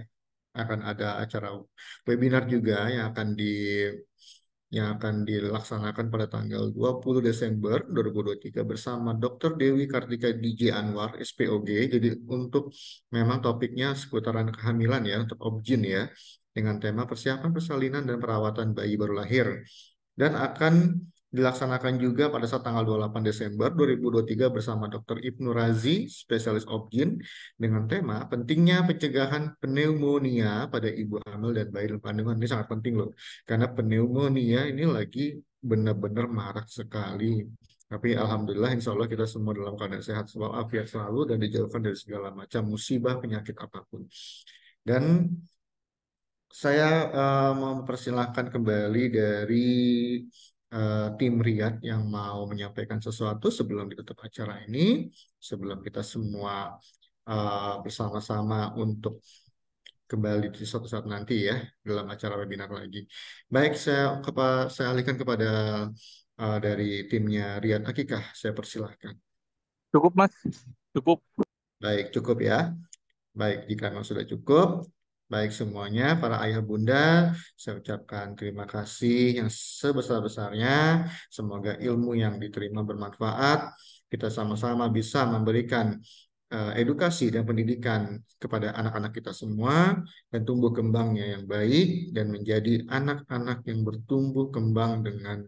akan ada acara webinar juga yang akan dilaksanakan pada tanggal 20 Desember 2023 bersama Dr. Dewi Kartika DJ Anwar, SPOG. Jadi untuk memang topiknya seputaran kehamilan ya, untuk obgyn ya, dengan tema persiapan persalinan dan perawatan bayi baru lahir. Dan akan dilaksanakan juga pada saat tanggal 28 Desember 2023 bersama Dr. Ibnu Razi, spesialis obgyn, dengan tema pentingnya pencegahan pneumonia pada ibu hamil dan bayi dalam kandungan. Ini sangat penting loh, karena pneumonia ini lagi benar-benar marak sekali. Tapi Alhamdulillah, insya Allah kita semua dalam keadaan sehat walafiat selalu dan dijauhkan dari segala macam musibah penyakit apapun. Dan saya mempersilahkan kembali dari tim Riyad yang mau menyampaikan sesuatu sebelum ditutup acara ini, sebelum kita semua bersama-sama untuk kembali di suatu saat nanti ya dalam acara webinar lagi. Baik, saya alihkan kepada dari timnya Riyad Akikah. Saya persilahkan. Cukup, Mas. Cukup. Baik, cukup ya. Baik, jika memang sudah cukup, baik semuanya, para ayah bunda, saya ucapkan terima kasih yang sebesar-besarnya. Semoga ilmu yang diterima bermanfaat. Kita sama-sama bisa memberikan edukasi dan pendidikan kepada anak-anak kita semua dan tumbuh kembangnya yang baik dan menjadi anak-anak yang bertumbuh kembang dengan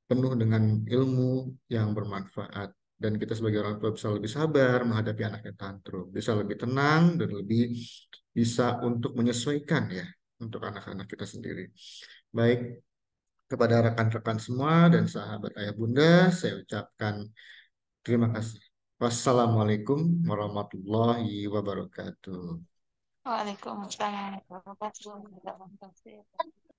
penuh dengan ilmu yang bermanfaat. Dan kita sebagai orang tua bisa lebih sabar menghadapi anak yang tantrum, bisa lebih tenang dan lebih bisa untuk menyesuaikan ya untuk anak-anak kita sendiri. Baik, kepada rekan-rekan semua dan sahabat ayah bunda, saya ucapkan terima kasih. Wassalamualaikum warahmatullahi wabarakatuh. Waalaikumsalam warahmatullahi wabarakatuh.